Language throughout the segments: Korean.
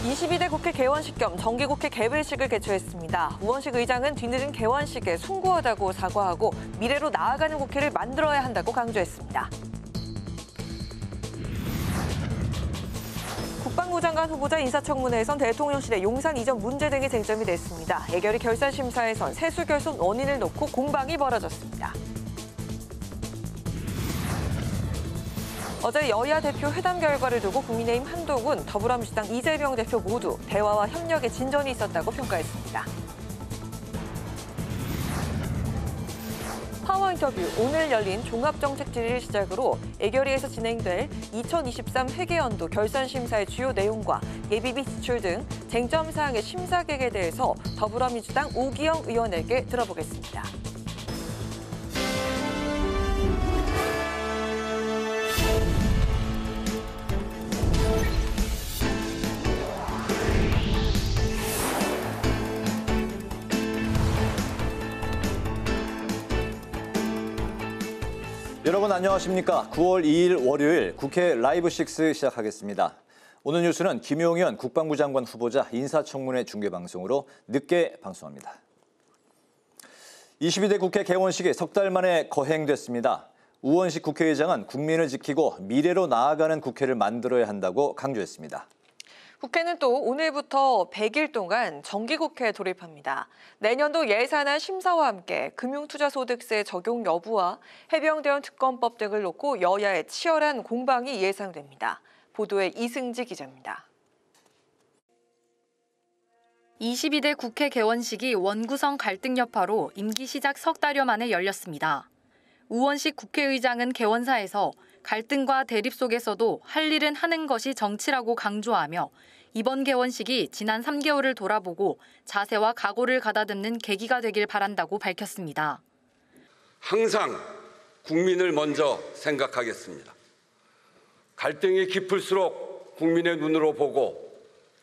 22대 국회 개원식 겸 정기국회 개회식을 개최했습니다. 우원식 의장은 뒤늦은 개원식에 송구하다고 사과하고 미래로 나아가는 국회를 만들어야 한다고 강조했습니다. 국방부 장관 후보자 인사청문회에선 대통령실의 용산 이전 문제 등이 쟁점이 됐습니다. 애결이 결산심사에선 세수 결손 원인을 놓고 공방이 벌어졌습니다. 어제 여야 대표 회담 결과를 두고 국민의힘 한동훈, 더불어민주당 이재명 대표 모두 대화와 협력에 진전이 있었다고 평가했습니다. 파워 인터뷰, 오늘 열린 종합정책 질의를 시작으로 애결위에서 진행될 2023 회계연도 결산심사의 주요 내용과 예비비 지출 등 쟁점 사항의 심사 계획에 대해서 더불어민주당 오기영 의원에게 들어보겠습니다. 여러분 안녕하십니까? 9월 2일 월요일 국회 라이브 6 시작하겠습니다. 오늘 뉴스는 김용현 국방부 장관 후보자 인사청문회 중계방송으로 늦게 방송합니다. 22대 국회 개원식이 석 달 만에 거행됐습니다. 우원식 국회의장은 국민을 지키고 미래로 나아가는 국회를 만들어야 한다고 강조했습니다. 국회는 또 오늘부터 100일 동안 정기국회에 돌입합니다. 내년도 예산안 심사와 함께 금융투자소득세 적용 여부와 해병대원 특검법 등을 놓고 여야의 치열한 공방이 예상됩니다. 보도에 이승지 기자입니다. 22대 국회 개원식이 원구성 갈등 여파로 임기 시작 석 달여 만에 열렸습니다. 우원식 국회의장은 개원사에서 갈등과 대립 속에서도 할 일은 하는 것이 정치라고 강조하며 이번 개원식이 지난 3개월을 돌아보고 자세와 각오를 가다듬는 계기가 되길 바란다고 밝혔습니다. 항상 국민을 먼저 생각하겠습니다. 갈등이 깊을수록 국민의 눈으로 보고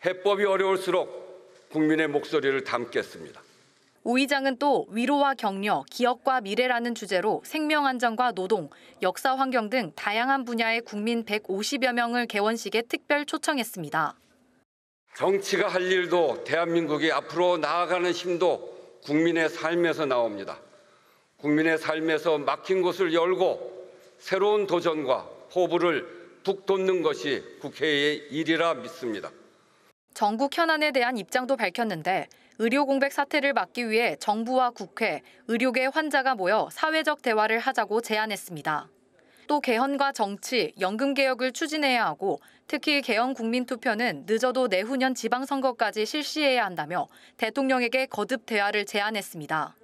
해법이 어려울수록 국민의 목소리를 담겠습니다. 오 의장은 또 위로와 격려, 기업과 미래라는 주제로 생명안전과 노동, 역사 환경 등 다양한 분야의 국민 150여 명을 개원식에 특별 초청했습니다. 정치가 할 일도 대한민국이 앞으로 나아가는 힘도 국민의 삶에서 나옵니다. 국민의 삶에서 막힌 곳을 열고 새로운 도전과 포부를 북돋는 것이 국회의 일이라 믿습니다. 전국 현안에 대한 입장도 밝혔는데 의료 공백 사태를 막기 위해 정부와 국회, 의료계 환자가 모여 사회적 대화를 하자고 제안했습니다. 또 개헌과 정치, 연금 개혁을 추진해야 하고 특히 개헌 국민투표는 늦어도 내후년 지방선거까지 실시해야 한다며 대통령에게 거듭 대화를 제안했습니다.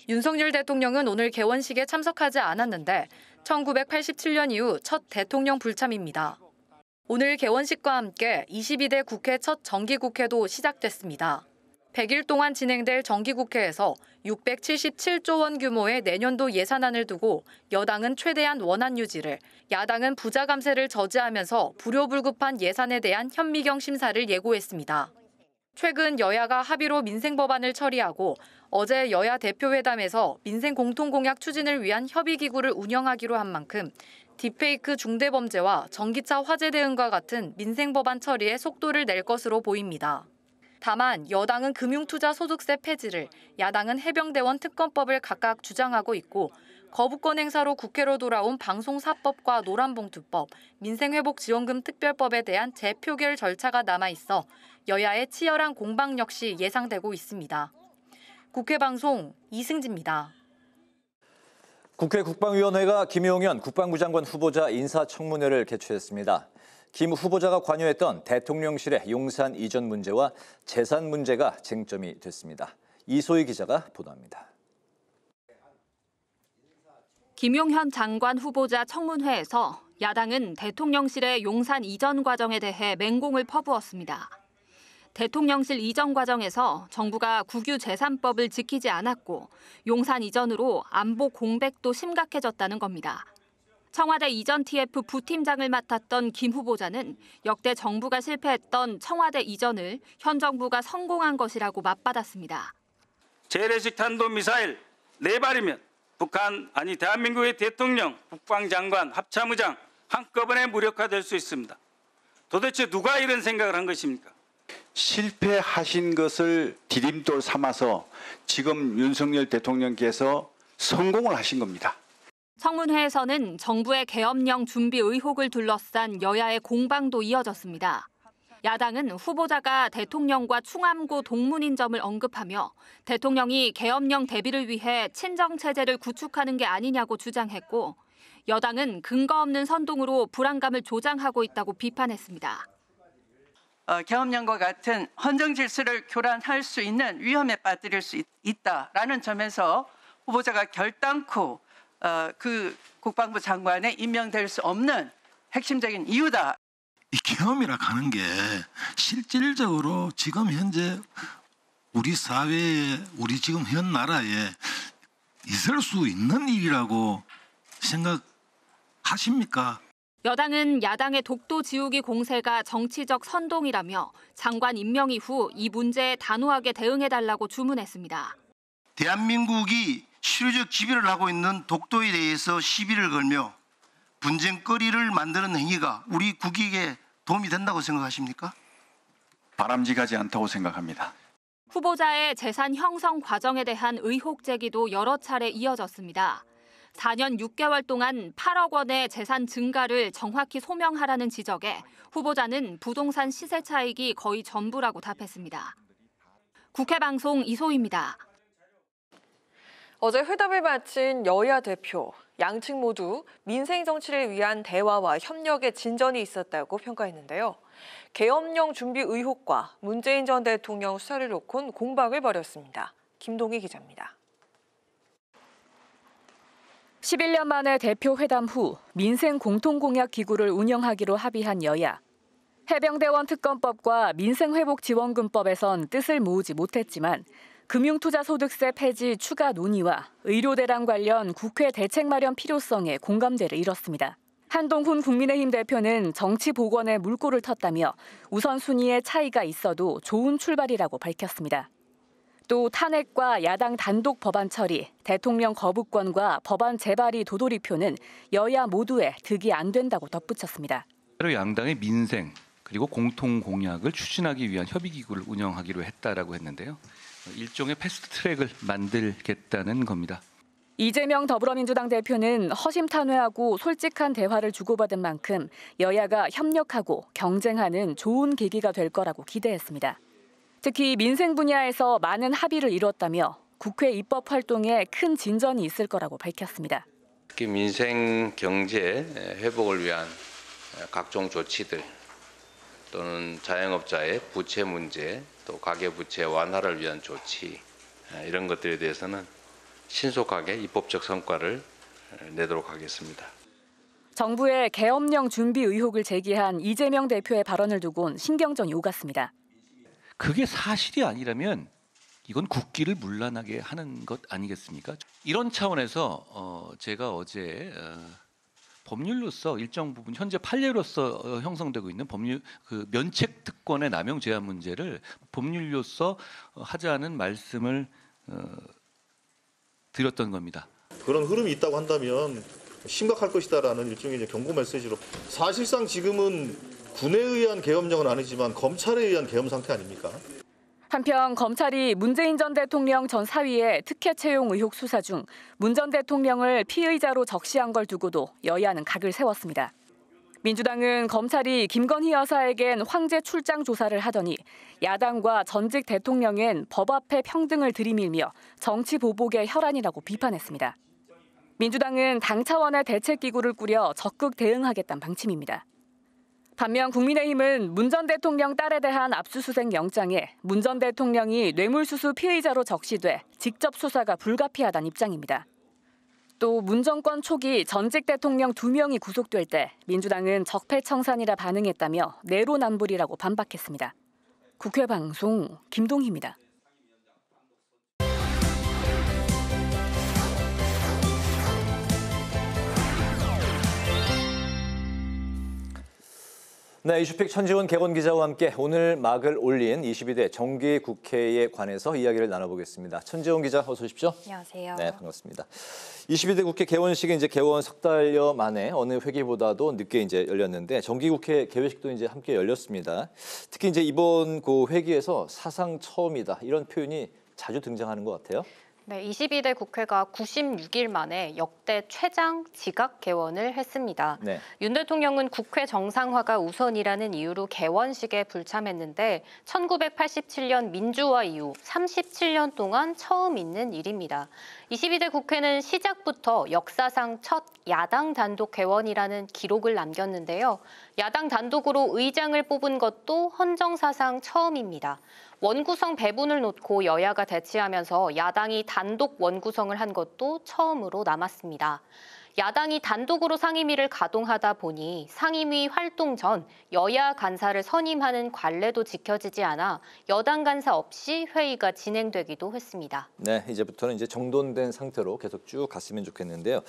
윤석열 대통령은 오늘 개원식에 참석하지 않았는데 1987년 이후 첫 대통령 불참입니다. 오늘 개원식과 함께 22대 국회 첫 정기국회도 시작됐습니다. 100일 동안 진행될 정기국회에서 677조 원 규모의 내년도 예산안을 두고 여당은 최대한 원안 유지를, 야당은 부자 감세를 저지하면서 불효불급한 예산에 대한 현미경 심사를 예고했습니다. 최근 여야가 합의로 민생법안을 처리하고 어제 여야 대표회담에서 민생 공통공약 추진을 위한 협의기구를 운영하기로 한 만큼 딥페이크 중대범죄와 전기차 화재 대응과 같은 민생법안 처리에 속도를 낼 것으로 보입니다. 다만 여당은 금융투자소득세 폐지를, 야당은 해병대원 특검법을 각각 주장하고 있고 거부권 행사로 국회로 돌아온 방송사법과 노란봉투법, 민생회복지원금 특별법에 대한 재표결 절차가 남아있어 여야의 치열한 공방 역시 예상되고 있습니다. 국회방송 이승지입니다. 국회 국방위원회가 김용현 국방부 장관 후보자 인사청문회를 개최했습니다. 김 후보자가 관여했던 대통령실의 용산 이전 문제와 재산 문제가 쟁점이 됐습니다. 이소희 기자가 보도합니다. 김용현 장관 후보자 청문회에서 야당은 대통령실의 용산 이전 과정에 대해 맹공을 퍼부었습니다. 대통령실 이전 과정에서 정부가 국유재산법을 지키지 않았고 용산 이전으로 안보 공백도 심각해졌다는 겁니다. 청와대 이전 TF 부팀장을 맡았던 김 후보자는 역대 정부가 실패했던 청와대 이전을 현 정부가 성공한 것이라고 맞받았습니다. 재래식 탄도미사일 4발이면 대한민국의 대통령, 국방장관, 합참의장 한꺼번에 무력화될 수 있습니다. 도대체 누가 이런 생각을 한 것입니까? 실패하신 것을 디딤돌 삼아서 지금 윤석열 대통령께서 성공을 하신 겁니다. 청문회에서는 정부의 계엄령 준비 의혹을 둘러싼 여야의 공방도 이어졌습니다. 야당은 후보자가 대통령과 충암고 동문인 점을 언급하며 대통령이 계엄령 대비를 위해 친정체제를 구축하는 게 아니냐고 주장했고, 여당은 근거 없는 선동으로 불안감을 조장하고 있다고 비판했습니다. 계엄령과 같은 헌정 질서를 교란할 수 있는 위험에 빠뜨릴 수 있다라는 점에서 후보자가 결단코 그 국방부 장관에 임명될 수 없는 핵심적인 이유다. 이 계엄이라 하는 게 실질적으로 지금 현재 우리 사회에, 우리 지금 현 나라에 있을 수 있는 일이라고 생각하십니까? 여당은 야당의 독도 지우기 공세가 정치적 선동이라며 장관 임명 이후 이 문제에 단호하게 대응해달라고 주문했습니다. 대한민국이 실효적 지배를 하고 있는 독도에 대해서 시비를 걸며 분쟁거리를 만드는 행위가 우리 국익에 도움이 된다고 생각하십니까? 바람직하지 않다고 생각합니다. 후보자의 재산 형성 과정에 대한 의혹 제기도 여러 차례 이어졌습니다. 4년 6개월 동안 8억 원의 재산 증가를 정확히 소명하라는 지적에 후보자는 부동산 시세 차익이 거의 전부라고 답했습니다. 국회 방송 이소희입니다. 어제 회담을 마친 여야 대표, 양측 모두 민생 정치를 위한 대화와 협력에 진전이 있었다고 평가했는데요. 계엄령 준비 의혹과 문재인 전 대통령 수사를 놓고는 공방을 벌였습니다. 김동희 기자입니다. 11년 만에 대표 회담 후 민생 공통공약 기구를 운영하기로 합의한 여야. 해병대원 특검법과 민생회복지원금법에선 뜻을 모으지 못했지만 금융투자소득세 폐지 추가 논의와 의료대란 관련 국회 대책 마련 필요성에 공감대를 이뤘습니다. 한동훈 국민의힘 대표는 정치 복원에 물꼬를 텄다며 우선순위에 차이가 있어도 좋은 출발이라고 밝혔습니다. 또 탄핵과 야당 단독 법안 처리, 대통령 거부권과 법안 재발의 도돌이표는 여야 모두에 득이 안 된다고 덧붙였습니다. 양당의 민생 그리고 공통 공약을 추진하기 위한 협의기구를 운영하기로 했다라고 했는데요. 일종의 패스트트랙을 만들겠다는 겁니다. 이재명 더불어민주당 대표는 허심탄회하고 솔직한 대화를 주고받은 만큼 여야가 협력하고 경쟁하는 좋은 계기가 될 거라고 기대했습니다. 특히 민생 분야에서 많은 합의를 이뤘다며 국회 입법 활동에 큰 진전이 있을 거라고 밝혔습니다. 특히 민생 경제 회복을 위한 각종 조치들 또는 자영업자의 부채 문제 또 가계부채 완화를 위한 조치 이런 것들에 대해서는 신속하게 입법적 성과를 내도록 하겠습니다. 정부의 계엄령 준비 의혹을 제기한 이재명 대표의 발언을 두곤 신경전이 오갔습니다. 그게 사실이 아니라면 이건 국기를 문란하게 하는 것 아니겠습니까? 이런 차원에서 제가 어제 법률로서 일정 부분 현재 판례로서 형성되고 있는 법률 면책 특권의 남용 제한 문제를 법률로서 하자는 말씀을 드렸던 겁니다. 그런 흐름이 있다고 한다면 심각할 것이다라는 일종의 경고 메시지로 사실상 지금은 군에 의한 계엄령은 아니지만 검찰에 의한 계엄 상태 아닙니까? 한편 검찰이 문재인 전 대통령 전 사위의 특혜 채용 의혹 수사 중 문 전 대통령을 피의자로 적시한 걸 두고도 여야는 각을 세웠습니다. 민주당은 검찰이 김건희 여사에겐 황제 출장 조사를 하더니 야당과 전직 대통령엔 법 앞에 평등을 들이밀며 정치 보복의 혈안이라고 비판했습니다. 민주당은 당 차원의 대책기구를 꾸려 적극 대응하겠다는 방침입니다. 반면 국민의힘은 문 전 대통령 딸에 대한 압수수색 영장에 문 전 대통령이 뇌물수수 피의자로 적시돼 직접 수사가 불가피하다는 입장입니다. 또 문 정권 초기 전직 대통령 2명이 구속될 때 민주당은 적폐청산이라 반응했다며 내로남불이라고 반박했습니다. 국회 방송 김동희입니다. 네, 이슈픽 천지훈 개건 기자와 함께 오늘 막을 올린 22대 정기국회에 관해서 이야기를 나눠보겠습니다. 천지훈 기자, 어서 오십시오. 안녕하세요. 네, 반갑습니다. 22대 국회 개원식이 이제 개원 석 달여 만에 어느 회기보다도 늦게 이제 열렸는데 정기국회 개회식도 이제 함께 열렸습니다. 특히 이제 이번 그 회기에서 사상 처음이다 이런 표현이 자주 등장하는 것 같아요. 네, 22대 국회가 96일 만에 역대 최장 지각 개원을 했습니다. 네. 윤 대통령은 국회 정상화가 우선이라는 이유로 개원식에 불참했는데 1987년 민주화 이후 37년 동안 처음 있는 일입니다. 22대 국회는 시작부터 역사상 첫 야당 단독 개원이라는 기록을 남겼는데요. 야당 단독으로 의장을 뽑은 것도 헌정사상 처음입니다. 원구성 배분을 놓고 여야가 대치하면서 야당이 단독 원구성을 한 것도 처음으로 남았습니다. 야당이 단독으로 상임위를 가동하다 보니 상임위 활동 전 여야 간사를 선임하는 관례도 지켜지지 않아 여당 간사 없이 회의가 진행되기도 했습니다. 네, 이제부터는 이제 정돈된 상태로 계속 쭉 갔으면 좋겠는데요.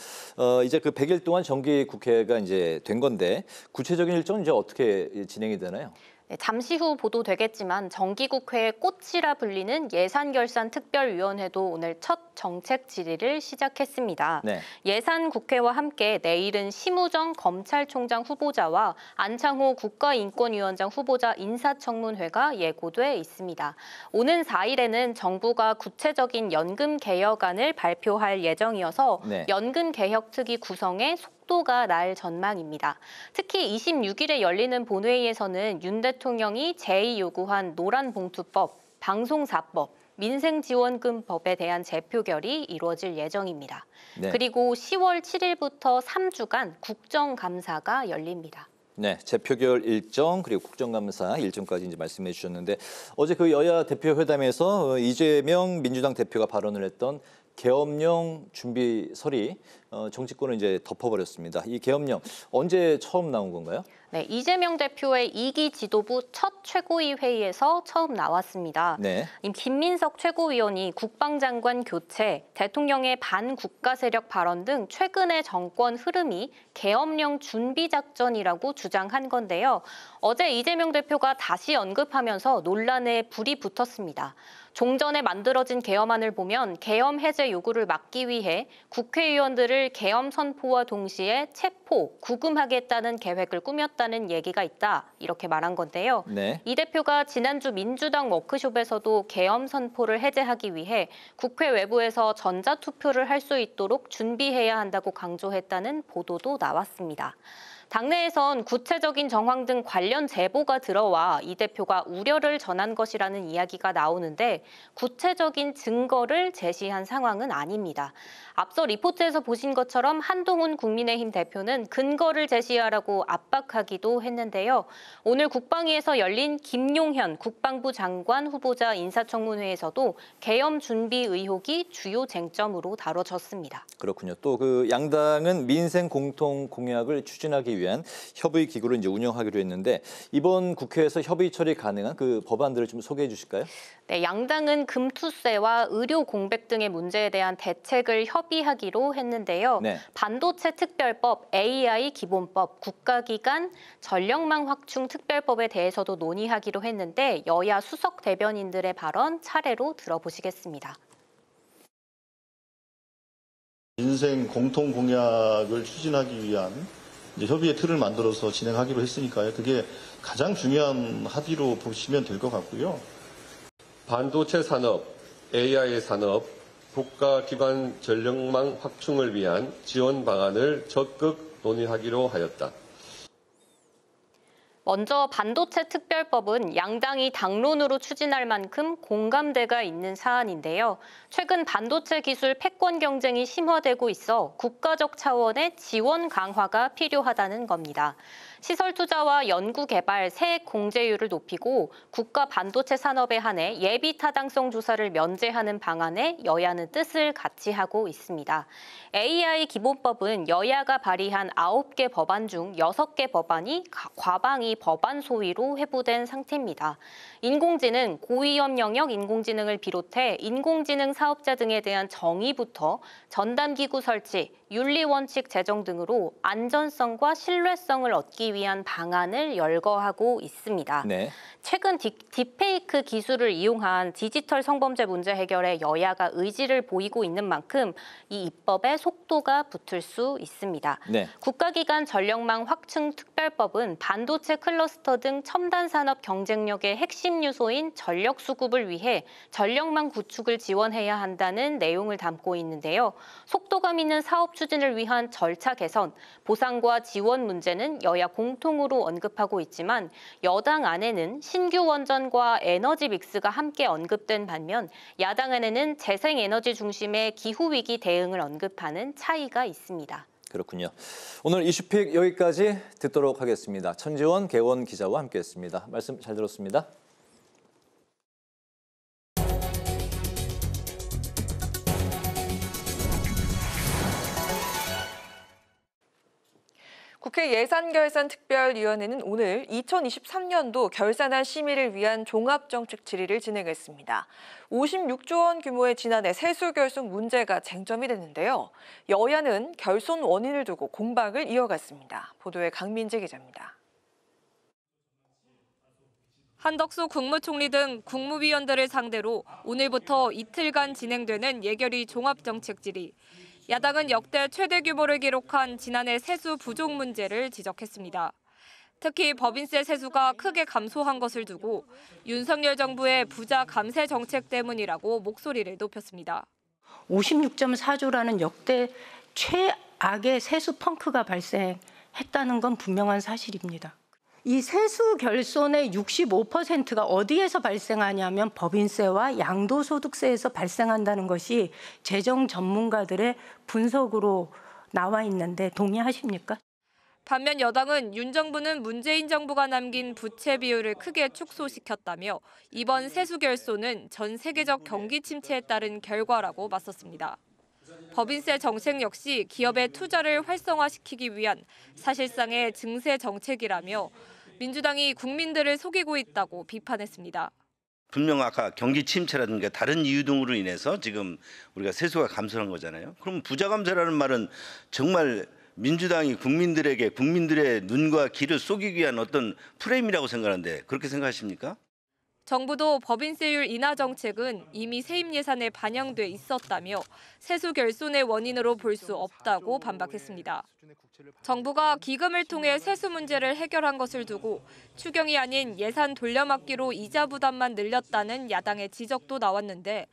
이제 그 100일 동안 정기 국회가 이제 된 건데 구체적인 일정은 이제 어떻게 진행이 되나요? 네, 잠시 후 보도되겠지만 정기국회의 꽃이라 불리는 예산결산특별위원회도 오늘 첫 정책 질의를 시작했습니다. 네. 예산국회와 함께 내일은 심우정 검찰총장 후보자와 안창호 국가인권위원장 후보자 인사청문회가 예고돼 있습니다. 오는 4일에는 정부가 구체적인 연금 개혁안을 발표할 예정이어서 네. 연금 개혁특위 구성에 속도가 날 전망입니다. 특히 26일에 열리는 본회의에서는 윤 대통령이 제2요구한 노란봉투법, 방송사법, 민생지원금법에 대한 재표결이 이루어질 예정입니다. 네. 그리고 10월 7일부터 3주간 국정감사가 열립니다. 네, 재표결 일정 그리고 국정감사 일정까지 이제 말씀해 주셨는데 어제 그 여야 대표 회담에서 이재명 민주당 대표가 발언을 했던 계엄령 준비설이 정치권을 이제 덮어버렸습니다. 이 계엄령 언제 처음 나온 건가요? 네, 이재명 대표의 2기 지도부 첫 최고위 회의에서 처음 나왔습니다. 네. 김민석 최고위원이 국방장관 교체, 대통령의 반국가 세력 발언 등 최근의 정권 흐름이 계엄령 준비 작전이라고 주장한 건데요. 어제 이재명 대표가 다시 언급하면서 논란에 불이 붙었습니다. 종전에 만들어진 계엄안을 보면 계엄 해제 요구를 막기 위해 국회의원들을 계엄 선포와 동시에 체포, 구금하겠다는 계획을 꾸몄다는 얘기가 있다. 이렇게 말한 건데요. 네. 이 대표가 지난주 민주당 워크숍에서도 계엄 선포를 해제하기 위해 국회 외부에서 전자투표를 할 수 있도록 준비해야 한다고 강조했다는 보도도 나왔습니다. 당내에선 구체적인 정황 등 관련 제보가 들어와 이 대표가 우려를 전한 것이라는 이야기가 나오는데 구체적인 증거를 제시한 상황은 아닙니다. 앞서 리포트에서 보신 것처럼 한동훈 국민의힘 대표는 근거를 제시하라고 압박하기도 했는데요. 오늘 국방위에서 열린 김용현 국방부 장관 후보자 인사청문회에서도 계엄 준비 의혹이 주요 쟁점으로 다뤄졌습니다. 그렇군요. 또 그 양당은 민생 공통 공약을 추진하기 위한 협의 기구를 이제 운영하기로 했는데 이번 국회에서 협의 처리 가능한 그 법안들을 좀 소개해 주실까요? 네, 양당은 금투세와 의료 공백 등의 문제에 대한 대책을 협의하기로 했는데요. 네. 반도체 특별법, AI 기본법, 국가기관 전력망 확충 특별법에 대해서도 논의하기로 했는데 여야 수석 대변인들의 발언 차례로 들어보시겠습니다. 민생 공통 공약을 추진하기 위한 이제 협의의 틀을 만들어서 진행하기로 했으니까요. 그게 가장 중요한 합의로 보시면 될 것 같고요. 반도체 산업, AI 산업, 국가기관 전력망 확충을 위한 지원 방안을 적극 논의하기로 하였다. 먼저 반도체 특별법은 양당이 당론으로 추진할 만큼 공감대가 있는 사안인데요. 최근 반도체 기술 패권 경쟁이 심화되고 있어 국가적 차원의 지원 강화가 필요하다는 겁니다. 시설 투자와 연구 개발, 세액 공제율을 높이고 국가 반도체 산업에 한해 예비 타당성 조사를 면제하는 방안에 여야는 뜻을 같이 하고 있습니다. AI 기본법은 여야가 발의한 9개 법안 중 6개 법안이 과방위 법안 소위로 회부된 상태입니다. 인공지능, 고위험 영역 인공지능을 비롯해 인공지능 사업자 등에 대한 정의부터 전담기구 설치, 윤리원칙 제정 등으로 안전성과 신뢰성을 얻기 위한 방안을 열거하고 있습니다. 네. 최근 딥페이크 기술을 이용한 디지털 성범죄 문제 해결에 여야가 의지를 보이고 있는 만큼 이 입법에 속도가 붙을 수 있습니다. 네. 국가기관 전력망 확충 특별법은 반도체 클러스터 등 첨단 산업 경쟁력의 핵심 요소인 전력 수급을 위해 전력망 구축을 지원해야 한다는 내용을 담고 있는데요. 속도감 있는 사업 추진을 위한 절차 개선, 보상과 지원 문제는 여야 공통으로 언급하고 있지만 여당 안에는 신규 원전과 에너지 믹스가 함께 언급된 반면 야당 안에는 재생에너지 중심의 기후위기 대응을 언급하는 차이가 있습니다. 그렇군요. 오늘 이슈픽 여기까지 듣도록 하겠습니다. 천지원 개원 기자와 함께했습니다. 말씀 잘 들었습니다. 국회 예산결산특별위원회는 오늘 2023년도 결산안 심의를 위한 종합정책 질의를 진행했습니다. 56조 원 규모의 지난해 세수 결손 문제가 쟁점이 됐는데요. 여야는 결손 원인을 두고 공방을 이어갔습니다. 보도에 강민재 기자입니다. 한덕수 국무총리 등 국무위원들을 상대로 오늘부터 이틀간 진행되는 예결위 종합정책 질의. 야당은 역대 최대 규모를 기록한 지난해 세수 부족 문제를 지적했습니다. 특히 법인세 세수가 크게 감소한 것을 두고 윤석열 정부의 부자 감세 정책 때문이라고 목소리를 높였습니다. 56.4조라는 역대 최악의 세수 펑크가 발생했다는 건 분명한 사실입니다. 이 세수 결손의 65%가 어디에서 발생하냐면 법인세와 양도소득세에서 발생한다는 것이 재정 전문가들의 분석으로 나와 있는데 동의하십니까? 반면 여당은 윤 정부는 문재인 정부가 남긴 부채 비율을 크게 축소시켰다며 이번 세수 결손은 전 세계적 경기 침체에 따른 결과라고 맞섰습니다. 법인세 정책 역시 기업의 투자를 활성화시키기 위한 사실상의 증세 정책이라며 민주당이 국민들을 속이고 있다고 비판했습니다. 분명 아까 경기 침체라든가 다른 이유 등으로 인해서 지금 우리가 세수가 감소한 거잖아요. 그럼 부자 감세라는 말은 정말 민주당이 국민들의 눈과 귀를 속이기 위한 어떤 프레임이라고 생각하는데 그렇게 생각하십니까? 정부도 법인세율 인하 정책은 이미 세입 예산에 반영돼 있었다며 세수 결손의 원인으로 볼 수 없다고 반박했습니다. 정부가 기금을 통해 세수 문제를 해결한 것을 두고 추경이 아닌 예산 돌려막기로 이자 부담만 늘렸다는 야당의 지적도 나왔는데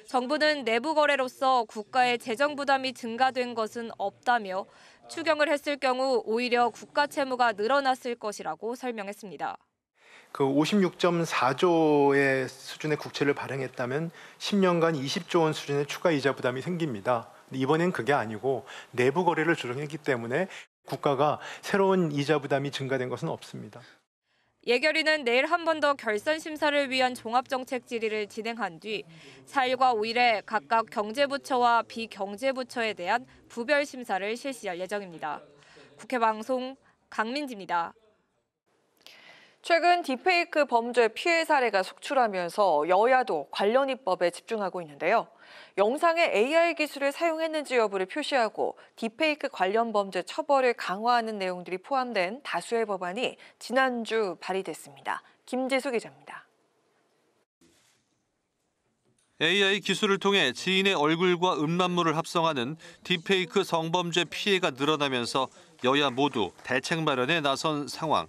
정부는 내부 거래로서 국가의 재정 부담이 증가된 것은 없다며 추경을 했을 경우 오히려 국가 채무가 늘어났을 것이라고 설명했습니다. 그 56.4조의 수준의 국채를 발행했다면 10년간 20조 원 수준의 추가 이자 부담이 생깁니다. 이번엔 그게 아니고 내부 거래를 조정했기 때문에 국가가 새로운 이자 부담이 증가된 것은 없습니다. 예결위는 내일 한 번 더 결산 심사를 위한 종합정책 질의를 진행한 뒤 4일과 5일에 각각 경제부처와 비경제부처에 대한 부별 심사를 실시할 예정입니다. 국회 방송 강민지입니다. 최근 딥페이크 범죄 피해 사례가 속출하면서 여야도 관련 입법에 집중하고 있는데요. 영상에 AI 기술을 사용했는지 여부를 표시하고 딥페이크 관련 범죄 처벌을 강화하는 내용들이 포함된 다수의 법안이 지난주 발의됐습니다. 김지수 기자입니다. AI 기술을 통해 지인의 얼굴과 음란물을 합성하는 딥페이크 성범죄 피해가 늘어나면서 여야 모두 대책 마련에 나선 상황.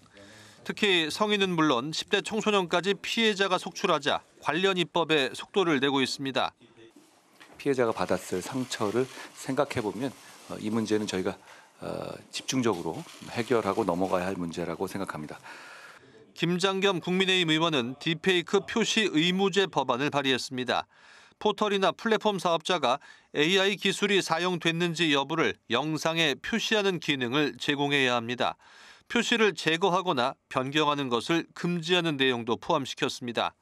특히 성인은 물론 10대 청소년까지 피해자가 속출하자 관련 입법에 속도를 내고 있습니다. 피해자가 받았을 상처를 생각해보면 이 문제는 저희가 집중적으로 해결하고 넘어가야 할 문제라고 생각합니다. 김장겸 국민의힘 의원은 딥페이크 표시 의무제 법안을 발의했습니다. 포털이나 플랫폼 사업자가 AI 기술이 사용됐는지 여부를 영상에 표시하는 기능을 제공해야 합니다. 표시를 제거하거나 변경하는 것을 금지하는 내용도 포함시켰습니다.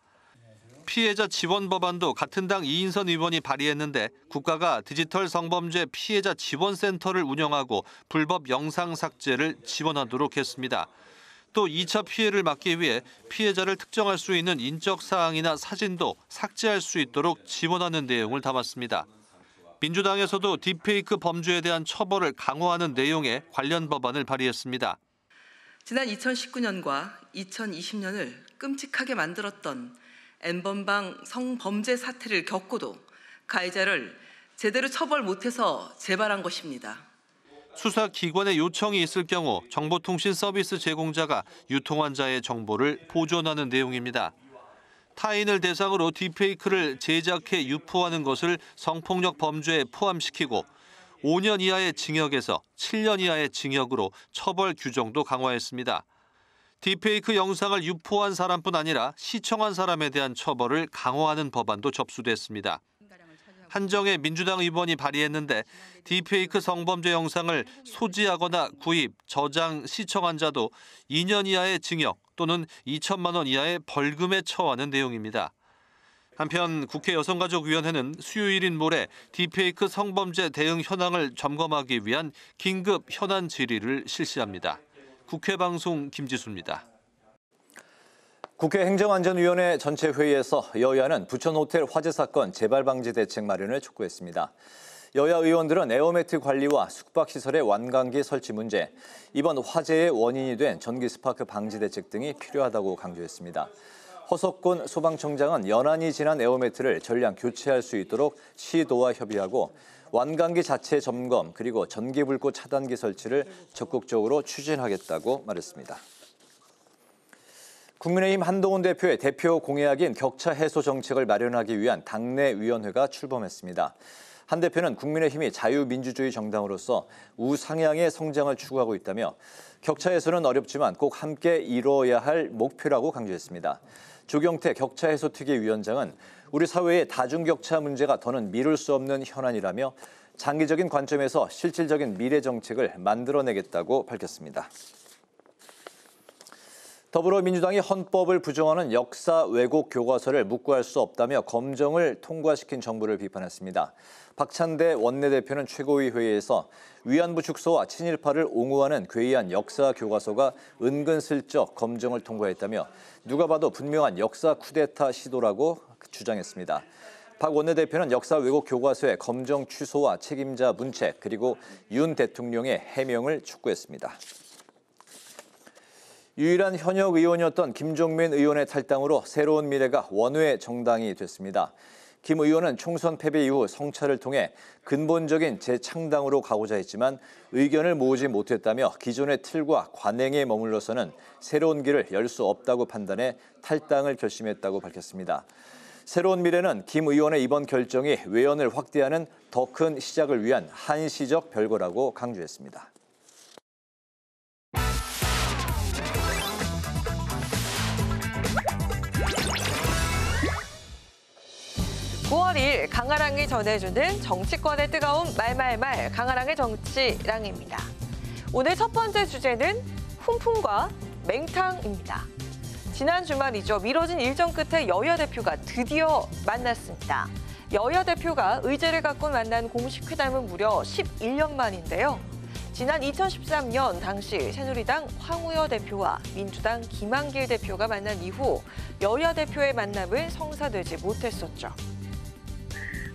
피해자 지원 법안도 같은 당 이인선 의원이 발의했는데 국가가 디지털 성범죄 피해자 지원센터를 운영하고 불법 영상 삭제를 지원하도록 했습니다. 또 2차 피해를 막기 위해 피해자를 특정할 수 있는 인적 사항이나 사진도 삭제할 수 있도록 지원하는 내용을 담았습니다. 민주당에서도 딥페이크 범죄에 대한 처벌을 강화하는 내용의 관련 법안을 발의했습니다. 지난 2019년과 2020년을 끔찍하게 만들었던 N번방 성범죄 사태를 겪고도 가해자를 제대로 처벌 못해서 재발한 것입니다. 수사기관의 요청이 있을 경우 정보통신 서비스 제공자가 유통한 자의 정보를 보존하는 내용입니다. 타인을 대상으로 딥페이크를 제작해 유포하는 것을 성폭력 범죄에 포함시키고 5년 이하의 징역에서 7년 이하의 징역으로 처벌 규정도 강화했습니다. 딥페이크 영상을 유포한 사람뿐 아니라 시청한 사람에 대한 처벌을 강화하는 법안도 접수됐습니다. 한정혜 민주당 의원이 발의했는데 딥페이크 성범죄 영상을 소지하거나 구입, 저장, 시청한 자도 2년 이하의 징역 또는 2천만 원 이하의 벌금에 처하는 내용입니다. 한편 국회 여성가족위원회는 수요일인 모레 딥페이크 성범죄 대응 현황을 점검하기 위한 긴급 현안 질의를 실시합니다. 국회 방송 김지수입니다. 국회 행정안전위원회 전체 회의에서 여야는 부천호텔 화재 사건 재발 방지 대책 마련을 촉구했습니다. 여야 의원들은 에어매트 관리와 숙박시설의 완강기 설치 문제, 이번 화재의 원인이 된 전기 스파크 방지 대책 등이 필요하다고 강조했습니다. 허석곤 소방청장은 연한이 지난 에어매트를 전량 교체할 수 있도록 시도와 협의하고 완강기 자체 점검 그리고 전기불꽃 차단기 설치를 적극적으로 추진하겠다고 말했습니다. 국민의힘 한동훈 대표의 대표 공약인 격차 해소 정책을 마련하기 위한 당내 위원회가 출범했습니다. 한 대표는 국민의힘이 자유민주주의 정당으로서 우상향의 성장을 추구하고 있다며 격차 해소는 어렵지만 꼭 함께 이뤄야 할 목표라고 강조했습니다. 조경태 격차 해소 특위 위원장은 우리 사회의 다중격차 문제가 더는 미룰 수 없는 현안이라며 장기적인 관점에서 실질적인 미래 정책을 만들어내겠다고 밝혔습니다. 더불어민주당이 헌법을 부정하는 역사 왜곡 교과서를 묵과할 수 없다며 검정을 통과시킨 정부를 비판했습니다. 박찬대 원내대표는 최고위 회의에서 위안부 축소와 친일파를 옹호하는 괴이한 역사 교과서가 은근슬쩍 검정을 통과했다며 누가 봐도 분명한 역사 쿠데타 시도라고 주장했습니다. 박 원내대표는 역사 왜곡 교과서의 검정 취소와 책임자 문책 그리고 윤 대통령의 해명을 촉구했습니다. 유일한 현역 의원이었던 김종민 의원의 탈당으로 새로운 미래가 원외 정당이 됐습니다. 김 의원은 총선 패배 이후 성찰을 통해 근본적인 재창당으로 가고자 했지만 의견을 모으지 못했다며 기존의 틀과 관행에 머물러서는 새로운 길을 열 수 없다고 판단해 탈당을 결심했다고 밝혔습니다. 새로운 미래는 김 의원의 이번 결정이 외연을 확대하는 더 큰 시작을 위한 한시적 별거라고 강조했습니다. 9월 2일 강아랑이 전해주는 정치권의 뜨거운 말말말 강아랑의 정치랑입니다. 오늘 첫 번째 주제는 훈풍과 맹탕입니다. 지난 주말이죠. 미뤄진 일정 끝에 여야 대표가 드디어 만났습니다. 여야 대표가 의제를 갖고 만난 공식 회담은 무려 11년 만인데요. 지난 2013년 당시 새누리당 황우여 대표와 민주당 김한길 대표가 만난 이후 여야 대표의 만남은 성사되지 못했었죠.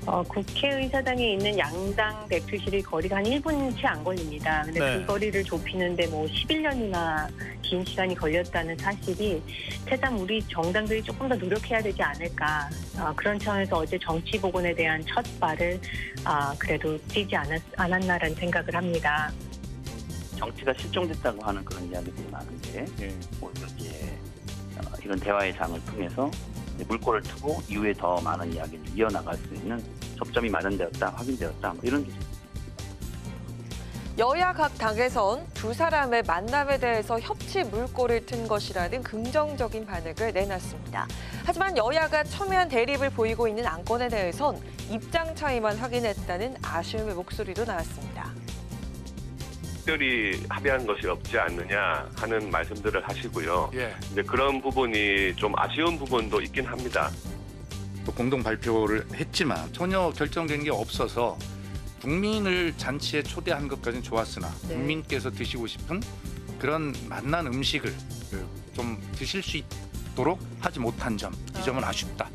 국회의사당에 있는 양당 대표실의 거리가 한 1분 채 안 걸립니다. 근데 그 거리를 좁히는데 11년이나 긴 시간이 걸렸다는 사실이 새삼 우리 정당들이 조금 더 노력해야 되지 않을까. 그런 차원에서 어제 정치 복원에 대한 첫 발을 그래도 띄지 않았나라는 생각을 합니다. 정치가 실종됐다고 하는 그런 이야기들이 많은데 오히려 이제 이런 대화의 장을 통해서 물꼬를 트고 이후에 더 많은 이야기를 이어나갈 수 있는 접점이 마련되었다, 확인되었다 이런 기준. 여야 각 당에선 두 사람의 만남에 대해서 협치 물꼬를 튼 것이라는 긍정적인 반응을 내놨습니다. 하지만 여야가 첨예한 대립을 보이고 있는 안건에 대해선 입장 차이만 확인했다는 아쉬움의 목소리도 나왔습니다. 특별히 합의한 것이 없지 않느냐 하는 말씀들을 하시고요. 근데 그런 부분이 좀 아쉬운 부분도 있긴 합니다. 공동 발표를 했지만 전혀 결정된 게 없어서 국민을 잔치에 초대한 것까지는 좋았으나 국민께서 드시고 싶은 그런 맛난 음식을 좀 드실 수 있도록 하지 못한 점, 이 점은 아쉽다.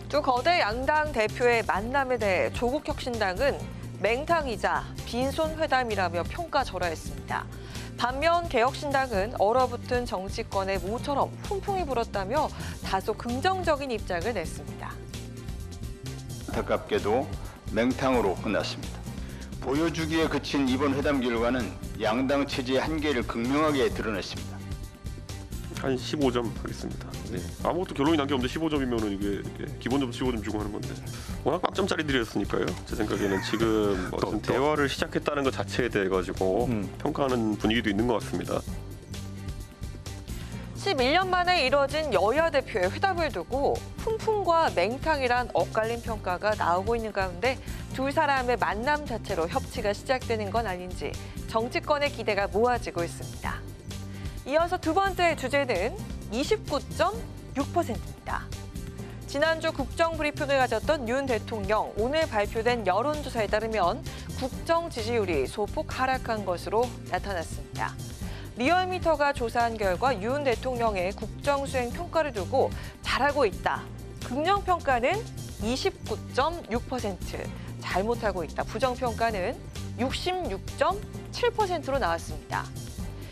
두 거대 양당 대표의 만남에 대해 조국혁신당은 맹탕이자 빈손회담이라며 평가절하했습니다. 반면 개혁신당은 얼어붙은 정치권의 모처럼 훈풍이 불었다며 다소 긍정적인 입장을 냈습니다. 안타깝게도 맹탕으로 끝났습니다. 보여주기에 그친 이번 회담 결과는 양당 체제의 한계를 극명하게 드러냈습니다. 한 15점 하겠습니다. 네. 아무것도 결론이 난 게 없는데 15점이면은 이게 기본점 15점 주고 하는 건데 워낙 빵점짜리들이었으니까요. 제 생각에는 지금 어떤 대화를 시작했다는 것 자체에 대해 가지고 평가하는 분위기도 있는 것 같습니다. 11년 만에 이뤄진 여야 대표의 회담을 두고 훈풍과 맹탕이란 엇갈린 평가가 나오고 있는 가운데 두 사람의 만남 자체로 협치가 시작되는 건 아닌지 정치권의 기대가 모아지고 있습니다. 이어서 두 번째 주제는 29.6%입니다. 지난주 국정브리핑을 가졌던 윤 대통령, 오늘 발표된 여론조사에 따르면 국정 지지율이 소폭 하락한 것으로 나타났습니다. 리얼미터가 조사한 결과 윤 대통령의 국정수행 평가를 두고 잘하고 있다. 긍정평가는 29.6%, 잘못하고 있다. 부정평가는 66.7%로 나왔습니다.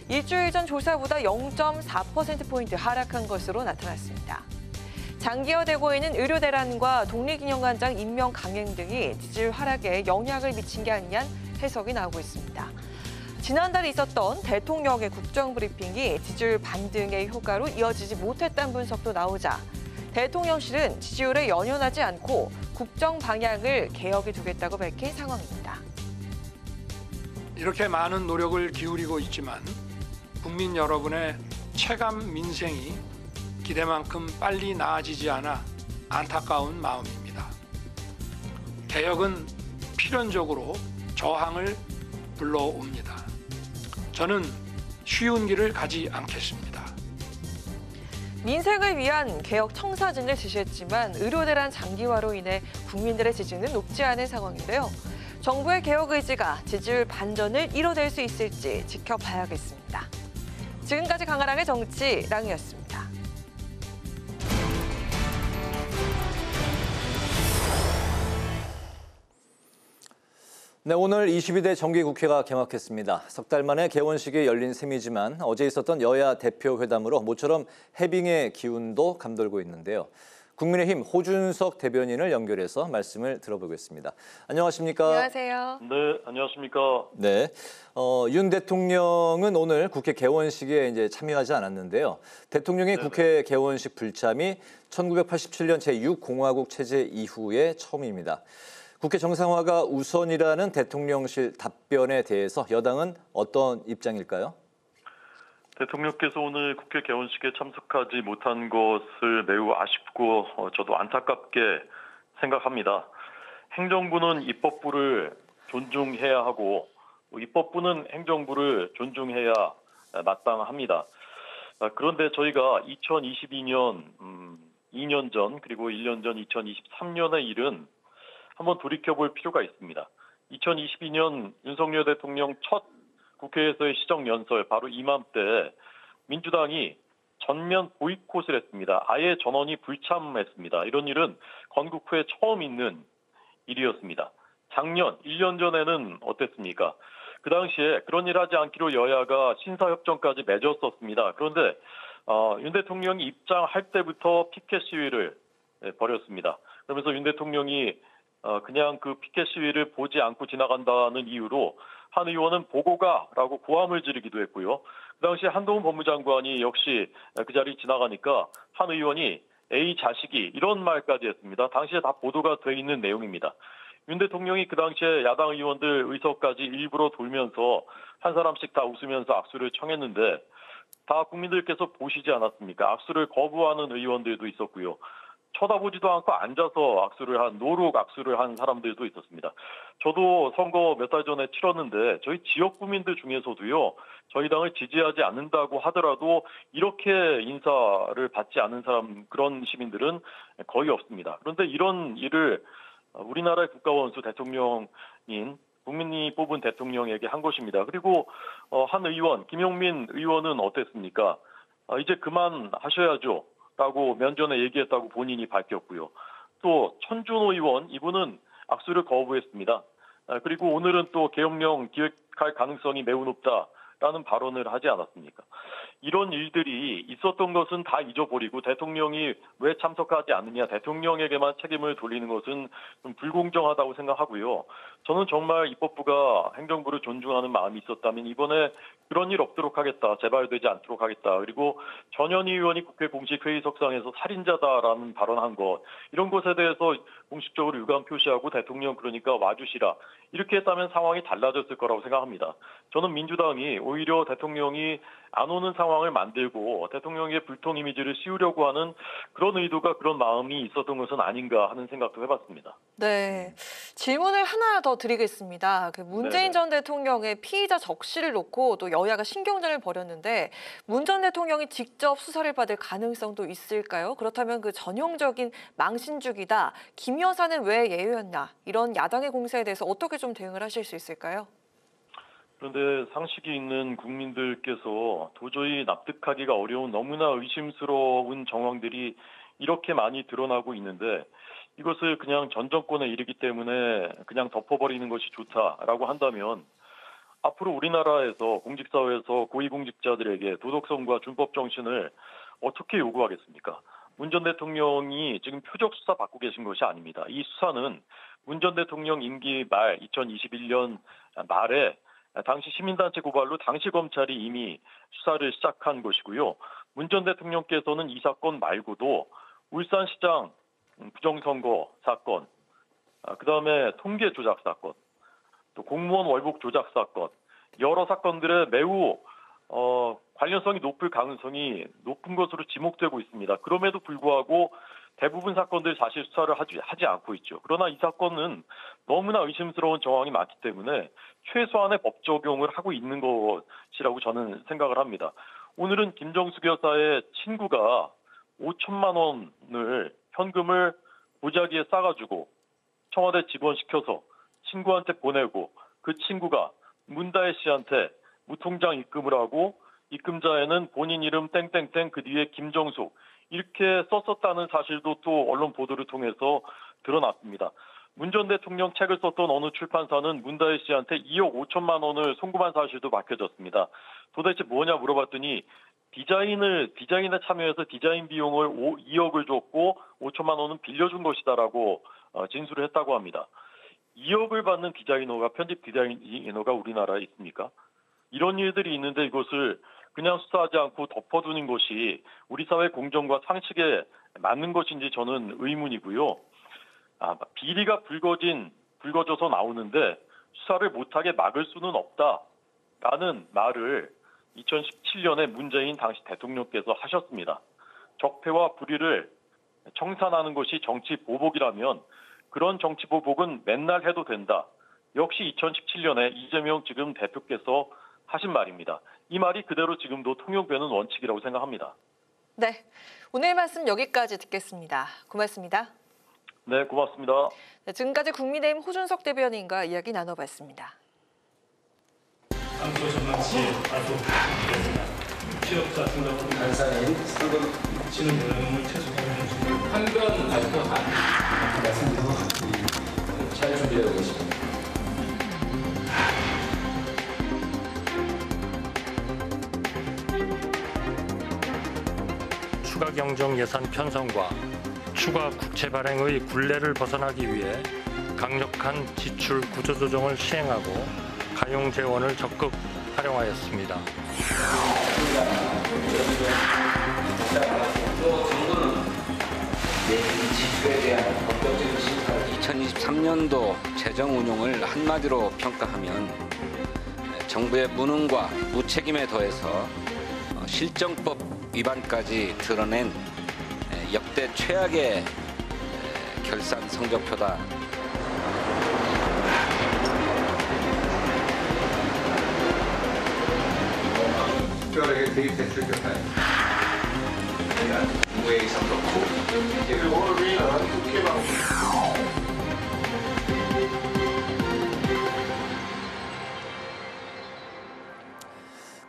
일주일 전 조사보다 0.4%포인트 하락한 것으로 나타났습니다. 장기화되고 있는 의료 대란과 독립기념관장 임명 강행 등이 지지율 하락에 영향을 미친 게 아니냐는 해석이 나오고 있습니다. 지난달에 있었던 대통령의 국정브리핑이 지지율 반등의 효과로 이어지지 못했다는 분석도 나오자 대통령실은 지지율에 연연하지 않고 국정 방향을 개혁에 두겠다고 밝힌 상황입니다. 이렇게 많은 노력을 기울이고 있지만 국민 여러분의 체감 민생이 기대만큼 빨리 나아지지 않아 안타까운 마음입니다. 개혁은 필연적으로 저항을 불러옵니다. 저는 쉬운 길을 가지 않겠습니다. 민생을 위한 개혁 청사진을 지시했지만 의료대란 장기화로 인해 국민들의 지지는 높지 않은 상황인데요. 정부의 개혁 의지가 지지율 반전을 이뤄낼 수 있을지 지켜봐야겠습니다. 지금까지 강아랑의 정치랑이었습니다. 네, 오늘 22대 정기국회가 개막했습니다. 석 달 만에 개원식이 열린 셈이지만 어제 있었던 여야 대표 회담으로 모처럼 해빙의 기운도 감돌고 있는데요. 국민의힘 호준석 대변인을 연결해서 말씀을 들어보겠습니다. 안녕하십니까? 안녕하세요. 네, 안녕하십니까? 네, 윤 대통령은 오늘 국회 개원식에 이제 참여하지 않았는데요. 대통령의 국회 개원식 불참이 1987년 제6공화국 체제 이후에 처음입니다. 국회 정상화가 우선이라는 대통령실 답변에 대해서 여당은 어떤 입장일까요? 대통령께서 오늘 국회 개원식에 참석하지 못한 것을 매우 아쉽고 저도 안타깝게 생각합니다. 행정부는 입법부를 존중해야 하고 입법부는 행정부를 존중해야 마땅합니다. 그런데 저희가 2022년 2년 전 그리고 1년 전 2023년의 일은 한번 돌이켜볼 필요가 있습니다. 2022년 윤석열 대통령 첫 국회에서의 시정연설 바로 이맘때 민주당이 전면 보이콧을 했습니다. 아예 전원이 불참했습니다. 이런 일은 건국후에 처음 있는 일이었습니다. 작년 1년 전에는 어땠습니까? 그 당시에 그런 일 하지 않기로 여야가 신사협정까지 맺었었습니다. 그런데 윤 대통령이 입장할 때부터 피켓 시위를 벌였습니다. 그러면서 윤 대통령이 그냥 그 피켓 시위를 보지 않고 지나간다는 이유로 한 의원은 보고 가라고 고함을 지르기도 했고요. 그 당시에 한동훈 법무장관이 역시 그 자리 지나가니까 한 의원이 에이 자식이 이런 말까지 했습니다. 당시에 다 보도가 돼 있는 내용입니다. 윤 대통령이 그 당시에 야당 의원들 의석까지 일부러 돌면서 한 사람씩 다 웃으면서 악수를 청했는데 다 국민들께서 보시지 않았습니까? 악수를 거부하는 의원들도 있었고요. 쳐다보지도 않고 앉아서 노룩 악수를 한 사람들도 있었습니다. 저도 선거 몇 달 전에 치렀는데 저희 지역 구민들 중에서도요. 저희 당을 지지하지 않는다고 하더라도 이렇게 인사를 받지 않는 사람 그런 시민들은 거의 없습니다. 그런데 이런 일을 우리나라의 국가원수 대통령인 국민이 뽑은 대통령에게 한 것입니다. 그리고 한 의원, 김용민 의원은 어땠습니까? 이제 그만하셔야죠. 라고 면전에 얘기했다고 본인이 밝혔고요. 또 천준호 의원 이분은 악수를 거부했습니다. 그리고 오늘은 또 계엄령 기획할 가능성이 매우 높다라는 발언을 하지 않았습니까? 이런 일들이 있었던 것은 다 잊어버리고 대통령이 왜 참석하지 않느냐, 대통령에게만 책임을 돌리는 것은 좀 불공정하다고 생각하고요. 저는 정말 입법부가 행정부를 존중하는 마음이 있었다면 이번에 그런 일 없도록 하겠다, 재발되지 않도록 하겠다. 그리고 전현희 의원이 국회 공식 회의석상에서 살인자다라는 발언한 것, 이런 것에 대해서 공식적으로 유감 표시하고 대통령 그러니까 와주시라, 이렇게 했다면 상황이 달라졌을 거라고 생각합니다. 저는 민주당이 오히려 대통령이 안 오는 상황을 만들고 대통령의 불통 이미지를 씌우려고 하는 그런 의도가, 그런 마음이 있었던 것은 아닌가 하는 생각도 해봤습니다. 네, 질문을 하나 더 드리겠습니다. 문재인 네네. 전 대통령의 피의자 적시를 놓고 또 여야가 신경전을 벌였는데 문 전 대통령이 직접 수사를 받을 가능성도 있을까요? 그렇다면 그 전형적인 망신주기다, 김 여사는 왜 예외였나, 이런 야당의 공세에 대해서 어떻게 좀 대응을 하실 수 있을까요? 그런데 상식이 있는 국민들께서 도저히 납득하기가 어려운 너무나 의심스러운 정황들이 이렇게 많이 드러나고 있는데, 이것을 그냥 전 정권에 이르기 때문에 그냥 덮어버리는 것이 좋다라고 한다면 앞으로 우리나라에서 공직사회에서 고위공직자들에게 도덕성과 준법 정신을 어떻게 요구하겠습니까? 문 전 대통령이 지금 표적 수사 받고 계신 것이 아닙니다. 이 수사는 문 전 대통령 임기 말 2021년 말에 당시 시민단체 고발로 당시 검찰이 이미 수사를 시작한 것이고요. 문 전 대통령께서는 이 사건 말고도 울산시장 부정선거 사건, 그다음에 통계 조작 사건, 또 공무원 월북 조작 사건, 여러 사건들에 매우 관련성이 높을 가능성이 높은 것으로 지목되고 있습니다. 그럼에도 불구하고 대부분 사건들 사실 수사를 하지 않고 있죠. 그러나 이 사건은 너무나 의심스러운 정황이 많기 때문에 최소한의 법 적용을 하고 있는 것이라고 저는 생각을 합니다. 오늘은 김정숙 여사의 친구가 5천만 원을 현금을 보자기에 싸가지고 청와대 직원시켜서 친구한테 보내고, 그 친구가 문다혜 씨한테 무통장 입금을 하고 입금자에는 본인 이름 땡땡땡 그 뒤에 김정숙 이렇게 썼었다는 사실도 또 언론 보도를 통해서 드러났습니다. 문 전 대통령 책을 썼던 어느 출판사는 문다혜 씨한테 2억 5천만 원을 송금한 사실도 밝혀졌습니다. 도대체 뭐냐 물어봤더니 디자인에 참여해서 디자인 비용을 2억을 줬고 5천만 원은 빌려준 것이다라고 진술을 했다고 합니다. 2억을 받는 디자이너가, 편집 디자이너가 우리나라에 있습니까? 이런 일들이 있는데 이것을 그냥 수사하지 않고 덮어두는 것이 우리 사회 공정과 상식에 맞는 것인지 저는 의문이고요. 비리가 불거져서 나오는데 수사를 못하게 막을 수는 없다라는 말을 2017년에 문재인 당시 대통령께서 하셨습니다. 적폐와 불의를 청산하는 것이 정치 보복이라면 그런 정치 보복은 맨날 해도 된다. 역시 2017년에 이재명 지금 대표께서 하신 말입니다. 이 말이 그대로 지금도 통용되는 원칙이라고 생각합니다. 네, 오늘 말씀 여기까지 듣겠습니다. 고맙습니다. 네, 고맙습니다. 네, 지금까지 국민의힘 호준석 대변인과 이야기 나눠봤습니다. 당초 전망치 취업자 등록 간사인 상금 치는 내용을 최소화하는 판결 발표한 말씀드리고 잘 준비되어 계십니다. 추가 경정 예산 편성과 추가 국채 발행의 굴레를 벗어나기 위해 강력한 지출 구조조정을 시행하고 가용 재원을 적극 활용하였습니다. 정부는 지출에 대한 법적인 심사를 2023년도 재정 운용을 한마디로 평가하면 정부의 무능과 무책임에 더해서 실정법 위반까지 드러낸 역대 최악의 결산 성적표다. 특별하게 대입대출 결산 정부의 참석후 오늘 위는 국회 방송.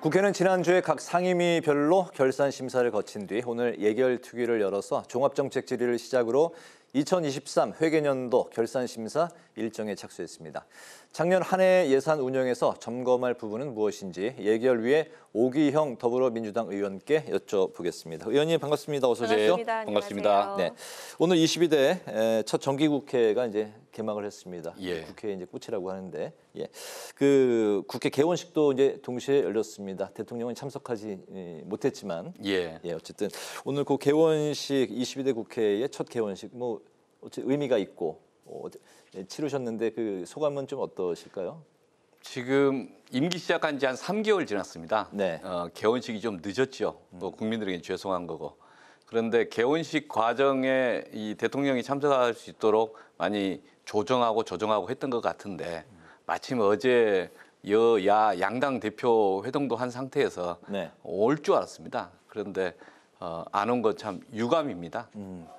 국회는 지난주에 각 상임위별로 결산 심사를 거친 뒤 오늘 예결특위를 열어서 종합정책 질의를 시작으로 2023 회계년도 결산심사 일정에 착수했습니다. 작년 한 해 예산 운영에서 점검할 부분은 무엇인지 예결위에 오기형 더불어민주당 의원께 여쭤보겠습니다. 의원님 반갑습니다. 어서 오세요. 반갑습니다. 네, 오늘 22대 첫 정기국회가 이제 개막을 했습니다. 예. 국회 이제 끝이라고 하는데, 예, 그 국회 개원식도 이제 동시에 열렸습니다. 대통령은 참석하지 못했지만, 예, 어쨌든 오늘 그 개원식 22대 국회의 첫 개원식 뭐 의미가 있고 치르셨는데 그 소감은 좀 어떠실까요? 지금 임기 시작한 지 한 3개월 지났습니다. 네. 개원식이 좀 늦었죠. 뭐 국민들에게 죄송한 거고. 그런데 개원식 과정에 이 대통령이 참석할 수 있도록 많이 조정하고 했던 것 같은데 마침 어제 여야 양당 대표 회동도 한 상태에서 올 줄 알았습니다. 그런데 안 온 건 참 유감입니다.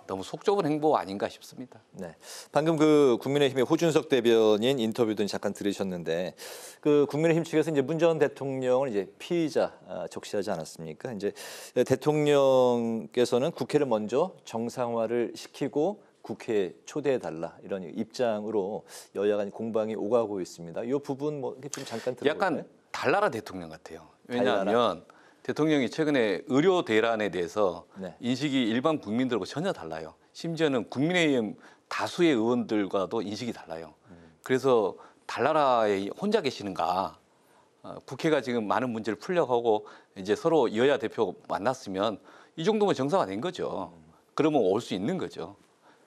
너무 속 좁은 행보 아닌가 싶습니다. 네, 방금 그 국민의힘의 호준석 대변인 인터뷰도 잠깐 들으셨는데 그 국민의힘 측에서 이제 문 전 대통령을 이제 피의자 적시하지 않았습니까? 이제 대통령께서는 국회를 먼저 정상화를 시키고 국회에 초대해 달라 이런 입장으로 여야 간 공방이 오가고 있습니다. 이 부분 뭐 좀 잠깐 들어볼까요? 약간 달나라 대통령 같아요. 왜냐하면 대통령이 최근에 의료 대란에 대해서 인식이 일반 국민들과 전혀 달라요. 심지어는 국민의힘 다수의 의원들과도 인식이 달라요. 그래서 달나라에 혼자 계시는가? 국회가 지금 많은 문제를 풀려고 하고 이제 서로 여야 대표 만났으면 이 정도면 정상화된 거죠. 그러면 올 수 있는 거죠.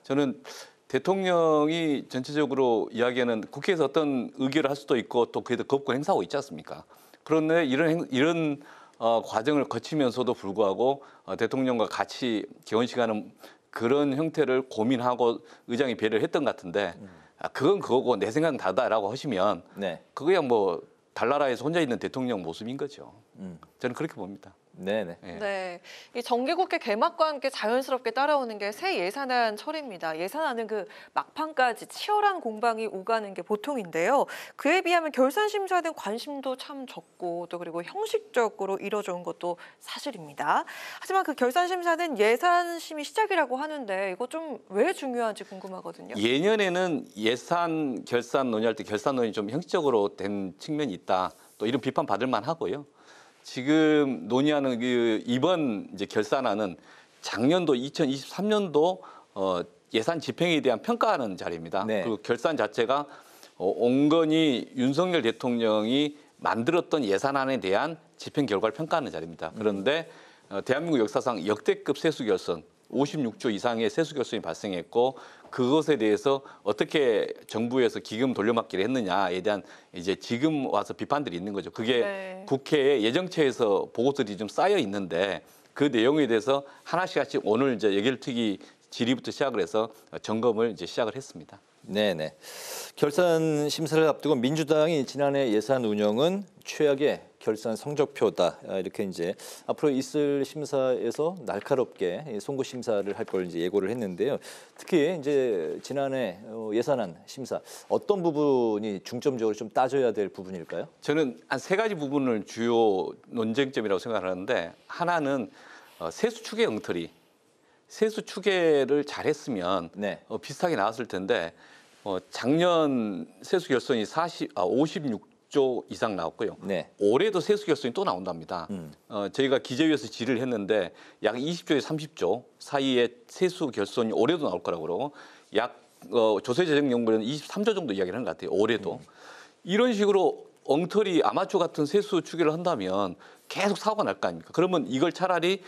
저는 대통령이 전체적으로 이야기하는 국회에서 어떤 의결을 할 수도 있고 또 그에도 거부권 행사하고 있지 않습니까? 그런데 이런 과정을 거치면서도 불구하고 대통령과 같이 개원식하는 그런 형태를 고민하고 의장이 배려를 했던 것 같은데 그건 그거고 내 생각은 다르다라고 하시면 그거야 뭐 달나라에서 혼자 있는 대통령 모습인 거죠. 저는 그렇게 봅니다. 네네. 네, 이 정기국회 개막과 함께 자연스럽게 따라오는 게 새 예산안 처리입니다. 예산안은 그 막판까지 치열한 공방이 오가는 게 보통인데요. 그에 비하면 결산심사에 대한 관심도 참 적고 또 그리고 형식적으로 이뤄져온 것도 사실입니다. 하지만 그 결산심사는 예산심의 시작이라고 하는데 이거 좀 왜 중요한지 궁금하거든요. 예년에는 예산 결산 논의할 때 결산 논의 좀 형식적으로 된 측면이 있다. 또 이런 비판 받을 만하고요. 지금 논의하는 그 이번 이제 결산안은 작년도 2023년도 예산 집행에 대한 평가하는 자리입니다. 그리고 결산 자체가 온건이 윤석열 대통령이 만들었던 예산안에 대한 집행 결과를 평가하는 자리입니다. 그런데 대한민국 역사상 역대급 세수 결손 56조 이상의 세수 결손이 발생했고 그것에 대해서 어떻게 정부에서 기금 돌려막기를 했느냐에 대한 이제 지금 와서 비판들이 있는 거죠. 그게 국회에 예정처에서 보고서들이 좀 쌓여 있는데 그 내용에 대해서 하나씩 오늘 이제 예결특위 질의부터 시작을 해서 점검을 이제 시작을 했습니다. 네네. 결산 심사를 앞두고 민주당이 지난해 예산 운영은 최악의 결산 성적표다 이렇게 이제 앞으로 있을 심사에서 날카롭게 송구 심사를 할 걸 이제 예고를 했는데요. 특히 이제 지난해 예산안 심사 어떤 부분이 중점적으로 좀 따져야 될 부분일까요? 저는 한 세 가지 부분을 주요 논쟁점이라고 생각하는데 하나는 세수 추계 엉터리. 세수 추계를 잘했으면 비슷하게 나왔을 텐데 작년 세수 결손이 56조 이상 나왔고요. 올해도 세수 결손이 또 나온답니다. 저희가 기재위에서 질의를 했는데 약 20조에서 30조 사이의 세수 결손이 올해도 나올 거라고 그러고 약 조세재정연구원은 23조 정도 이야기를 하는 것 같아요. 올해도. 이런 식으로 엉터리 아마추어 같은 세수 추계를 한다면 계속 사고가 날 거 아닙니까? 그러면 이걸 차라리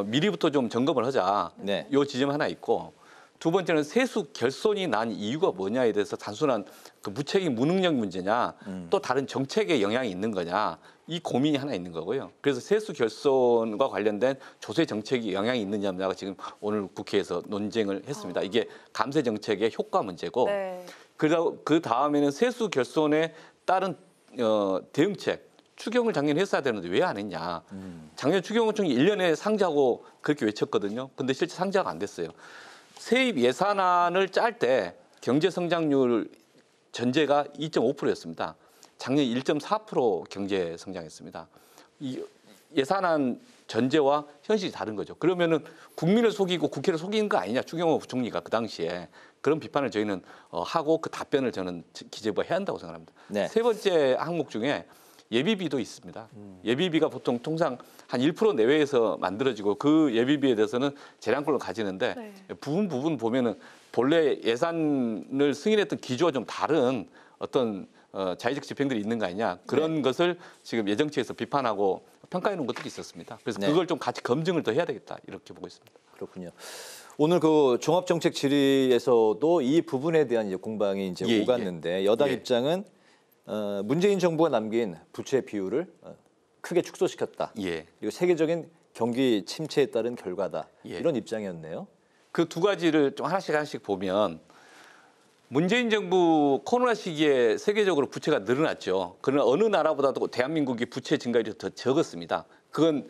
미리부터 좀 점검을 하자. 요 지점 하나 있고 두 번째는 세수 결손이 난 이유가 뭐냐에 대해서 단순한 그 무책임 무능력 문제냐 또 다른 정책에 영향이 있는 거냐 이 고민이 하나 있는 거고요. 그래서 세수 결손과 관련된 조세 정책이 영향이 있느냐가 지금 오늘 국회에서 논쟁을 했습니다. 이게 감세 정책의 효과 문제고 그 다음에는 세수 결손에 따른 대응책 추경을 작년에 했어야 되는데 왜 안 했냐. 작년 추경원총이 1년에 상정하고 그렇게 외쳤거든요. 근데 실제 상정이 안 됐어요. 세입 예산안을 짤 때 경제 성장률 전제가 2.5%였습니다. 작년 1.4% 경제 성장했습니다. 예산안 전제와 현실이 다른 거죠. 그러면은 국민을 속이고 국회를 속이는 거 아니냐, 추경호 부총리가 그 당시에 그런 비판을 저희는 하고 그 답변을 저는 기재부가 해야 한다고 생각합니다. 네. 세 번째 항목 중에 예비비도 있습니다. 예비비가 보통 통상 한 1% 내외에서 만들어지고 그 예비비에 대해서는 재량권을 가지는데 네. 부분 보면은 본래 예산을 승인했던 기조와 좀 다른 어떤 자의적 집행들이 있는 거 아니냐 그런 것을 지금 예정치에서 비판하고 평가해 놓은 것들이 있었습니다. 그래서 네. 그걸 좀 같이 검증을 더 해야 되겠다 이렇게 보고 있습니다. 그렇군요. 오늘 그 종합정책 질의에서도 이 부분에 대한 이제 공방이 이제 예, 오갔는데 여당 예. 입장은 문재인 정부가 남긴 부채 비율을 크게 축소시켰다. 예. 그리고 세계적인 경기 침체에 따른 결과다. 예. 이런 입장이었네요. 그 두 가지를 좀 하나씩 보면 문재인 정부 코로나 시기에 세계적으로 부채가 늘어났죠. 그러나 어느 나라보다도 대한민국이 부채 증가율이 더 적었습니다. 그건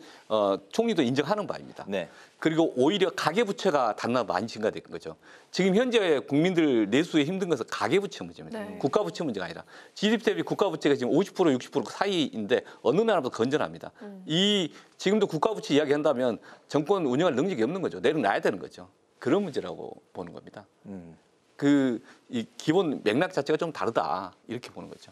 총리도 인정하는 바입니다. 네. 그리고 오히려 가계부채가 단나 많이 증가된 거죠. 지금 현재 국민들 내수에 힘든 것은 가계부채 문제입니다. 네. 국가부채 문제가 아니라 GDP 대비 국가부채가 지금 50% 60% 사이인데 어느 나라보다 건전합니다. 이 지금도 국가부채 이야기한다면 정권 운영할 능력이 없는 거죠. 내려놔야 되는 거죠. 그런 문제라고 보는 겁니다. 이 기본 맥락 자체가 좀 다르다 이렇게 보는 거죠.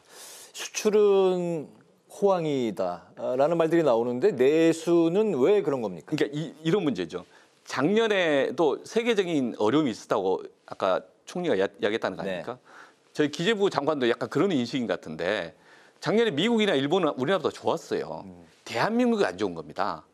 수출은 호황이다라는 말들이 나오는데 내수는 왜 그런 겁니까? 그러니까 이런 문제죠. 작년에도 세계적인 어려움이 있었다고 아까 총리가 이야기했다는 거 아닙니까? 네. 저희 기재부 장관도 약간 그런 인식인 것 같은데 작년에 미국이나 일본은 우리나라보다 좋았어요. 대한민국이 안 좋은 겁니다.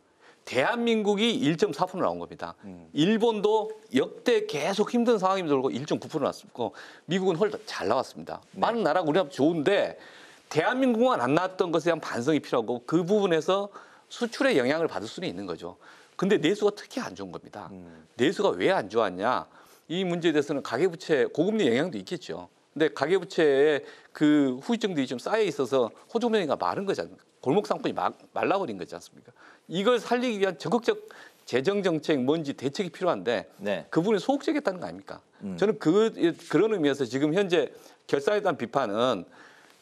대한민국이 1.4% 나온 겁니다. 일본도 역대 계속 힘든 상황이 들고 1.9% 나왔고 미국은 훨씬 잘 나왔습니다. 많은 나라가 우리나라보다 좋은데 대한민국만 안 나왔던 것에 대한 반성이 필요하고 그 부분에서 수출에 영향을 받을 수는 있는 거죠. 근데 내수가 특히 안 좋은 겁니다. 내수가 왜 안 좋았냐? 이 문제에 대해서는 가계부채 고금리 영향도 있겠죠. 근데 가계부채에 그 후유증들이 좀 쌓여 있어서 호주머니가 마른 거지 않습니까? 골목 상권이 말라버린 거지 않습니까? 이걸 살리기 위한 적극적 재정 정책 뭔지 대책이 필요한데 네. 그 부분이 소극적이었다는 거 아닙니까? 저는 그런 의미에서 지금 현재 결산에 대한 비판은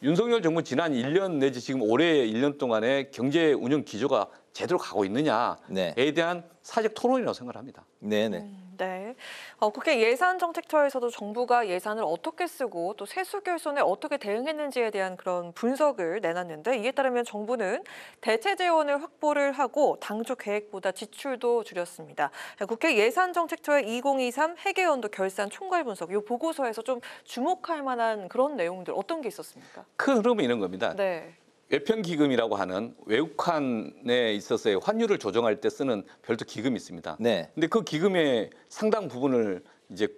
윤석열 정부 지난 1년 내지 지금 올해 1년 동안의 경제 운영 기조가 제대로 가고 있느냐에 대한 사회적 토론이라고 생각을 합니다. 네네. 네. 국회 예산정책처에서도 정부가 예산을 어떻게 쓰고 또 세수 결손에 어떻게 대응했는지에 대한 그런 분석을 내놨는데 이에 따르면 정부는 대체 재원을 확보를 하고 당초 계획보다 지출도 줄였습니다. 국회 예산정책처의 2023 회계연도 결산 총괄 분석 이 보고서에서 좀 주목할 만한 그런 내용들 어떤 게 있었습니까? 큰 흐름은 이런 겁니다. 네. 외평기금이라고 하는 외국환에 있어서의 환율을 조정할 때 쓰는 별도 기금이 있습니다. 네. 근데 그 기금의 상당 부분을 이제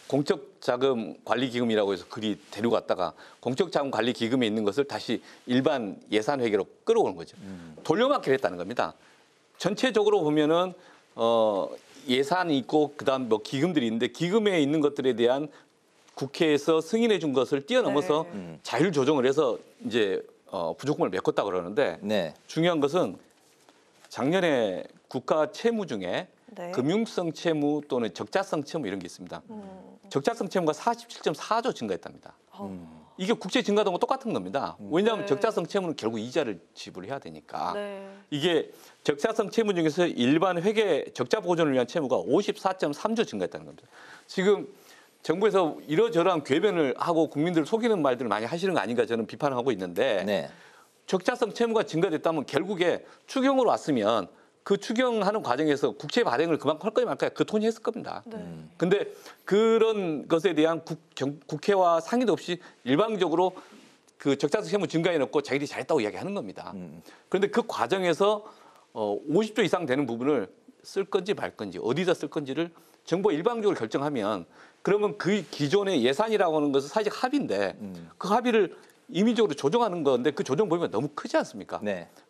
공적자금관리기금이라고 해서 그리 데리고 갔다가 공적자금관리기금에 있는 것을 다시 일반 예산회계로 끌어오는 거죠. 돌려막기를 했다는 겁니다. 전체적으로 보면은 예산이 있고 그다음 뭐 기금들이 있는데 기금에 있는 것들에 대한 국회에서 승인해 준 것을 뛰어넘어서 자율 조정을 해서 이제 부족금을 메꿨다 그러는데 중요한 것은 작년에 국가 채무 중에 금융성 채무 또는 적자성 채무 이런 게 있습니다. 적자성 채무가 47.4조 증가했답니다. 이게 국채 증가동과 똑같은 겁니다. 왜냐하면 적자성 채무는 결국 이자를 지불해야 되니까. 이게 적자성 채무 중에서 일반 회계 적자 보존을 위한 채무가 54.3조 증가했다는 겁니다. 지금 정부에서 이러저러한 궤변을 하고 국민들을 속이는 말들을 많이 하시는 거 아닌가 저는 비판하고 있는데 적자성 채무가 증가됐다면 결국에 추경으로 왔으면 그 추경하는 과정에서 국채 발행을 그만큼 할 거냐 말까요? 그 돈이 했을 겁니다. 근데 그런 것에 대한 국회와 상의도 없이 일방적으로 그 적자성 채무 증가해놓고 자기들이 잘했다고 이야기하는 겁니다. 그런데 그 과정에서 50조 이상 되는 부분을 쓸 건지 말 건지 어디다 쓸 건지를 정부가 일방적으로 결정하면 그러면 그 기존의 예산이라고 하는 것은 사회적 합의인데 그 합의를 임의적으로 조정하는 건데 그 조정 범위가 너무 크지 않습니까?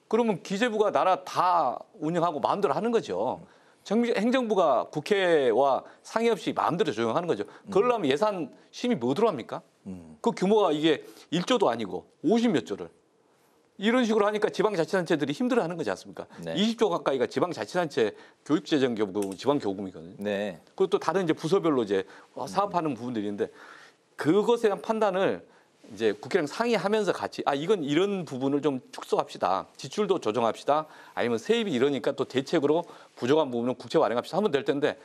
그러면 기재부가 나라 다 운영하고 마음대로 하는 거죠. 행정부가 국회와 상의 없이 마음대로 조정하는 거죠. 그러려면 예산 심의 뭐 들어갑니까? 그 규모가 이게 1조도 아니고 50몇 조를. 이런 식으로 하니까 지방자치단체들이 힘들어하는 거지 않습니까? 20조 가까이가 지방자치단체 교육재정교부금, 지방교부금이거든요. 그리고 또 다른 이제 부서별로 이제 사업하는 부분들이 있는데 그것에 대한 판단을 이제 국회랑 상의하면서 같이 이건 이런 부분을 좀 축소합시다. 지출도 조정합시다. 아니면 세입이 이러니까 또 대책으로 부족한 부분은 국채 발행합시다 하면 될 텐데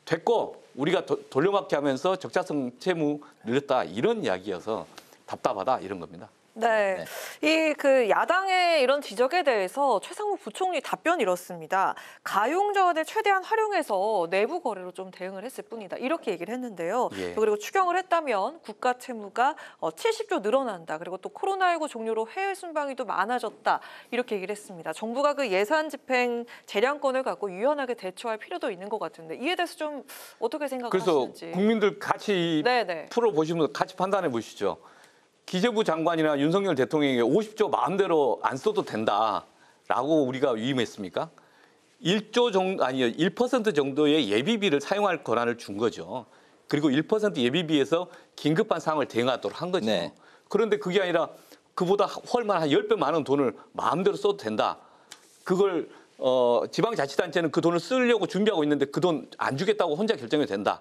됐고 우리가 돌려막기 하면서 적자성 채무 늘렸다 이런 이야기여서 답답하다 이런 겁니다. 네. 이 야당의 이런 지적에 대해서 최상무 부총리 답변이 이렇습니다. 가용자원을 최대한 활용해서 내부 거래로 좀 대응을 했을 뿐이다. 이렇게 얘기를 했는데요. 예. 그리고 추경을 했다면 국가 채무가 70조 늘어난다. 그리고 또 코로나19 종료로 해외 순방이 또 많아졌다. 이렇게 얘기를 했습니다. 정부가 그 예산 집행 재량권을 갖고 유연하게 대처할 필요도 있는 것 같은데 이에 대해서 좀 어떻게 생각하시는지. 그래서 국민들 같이 풀어보시면 같이 판단해 보시죠. 기재부 장관이나 윤석열 대통령에게 50조 마음대로 안 써도 된다라고 우리가 위임했습니까? 1조 정도 아니요 1% 정도의 예비비를 사용할 권한을 준 거죠. 그리고 1% 예비비에서 긴급한 상황을 대응하도록 한 거죠. 네. 그런데 그게 아니라 그보다 훨만 한 10배 많은 돈을 마음대로 써도 된다. 그걸 지방자치단체는 그 돈을 쓰려고 준비하고 있는데 그 돈 안 주겠다고 혼자 결정이 된다.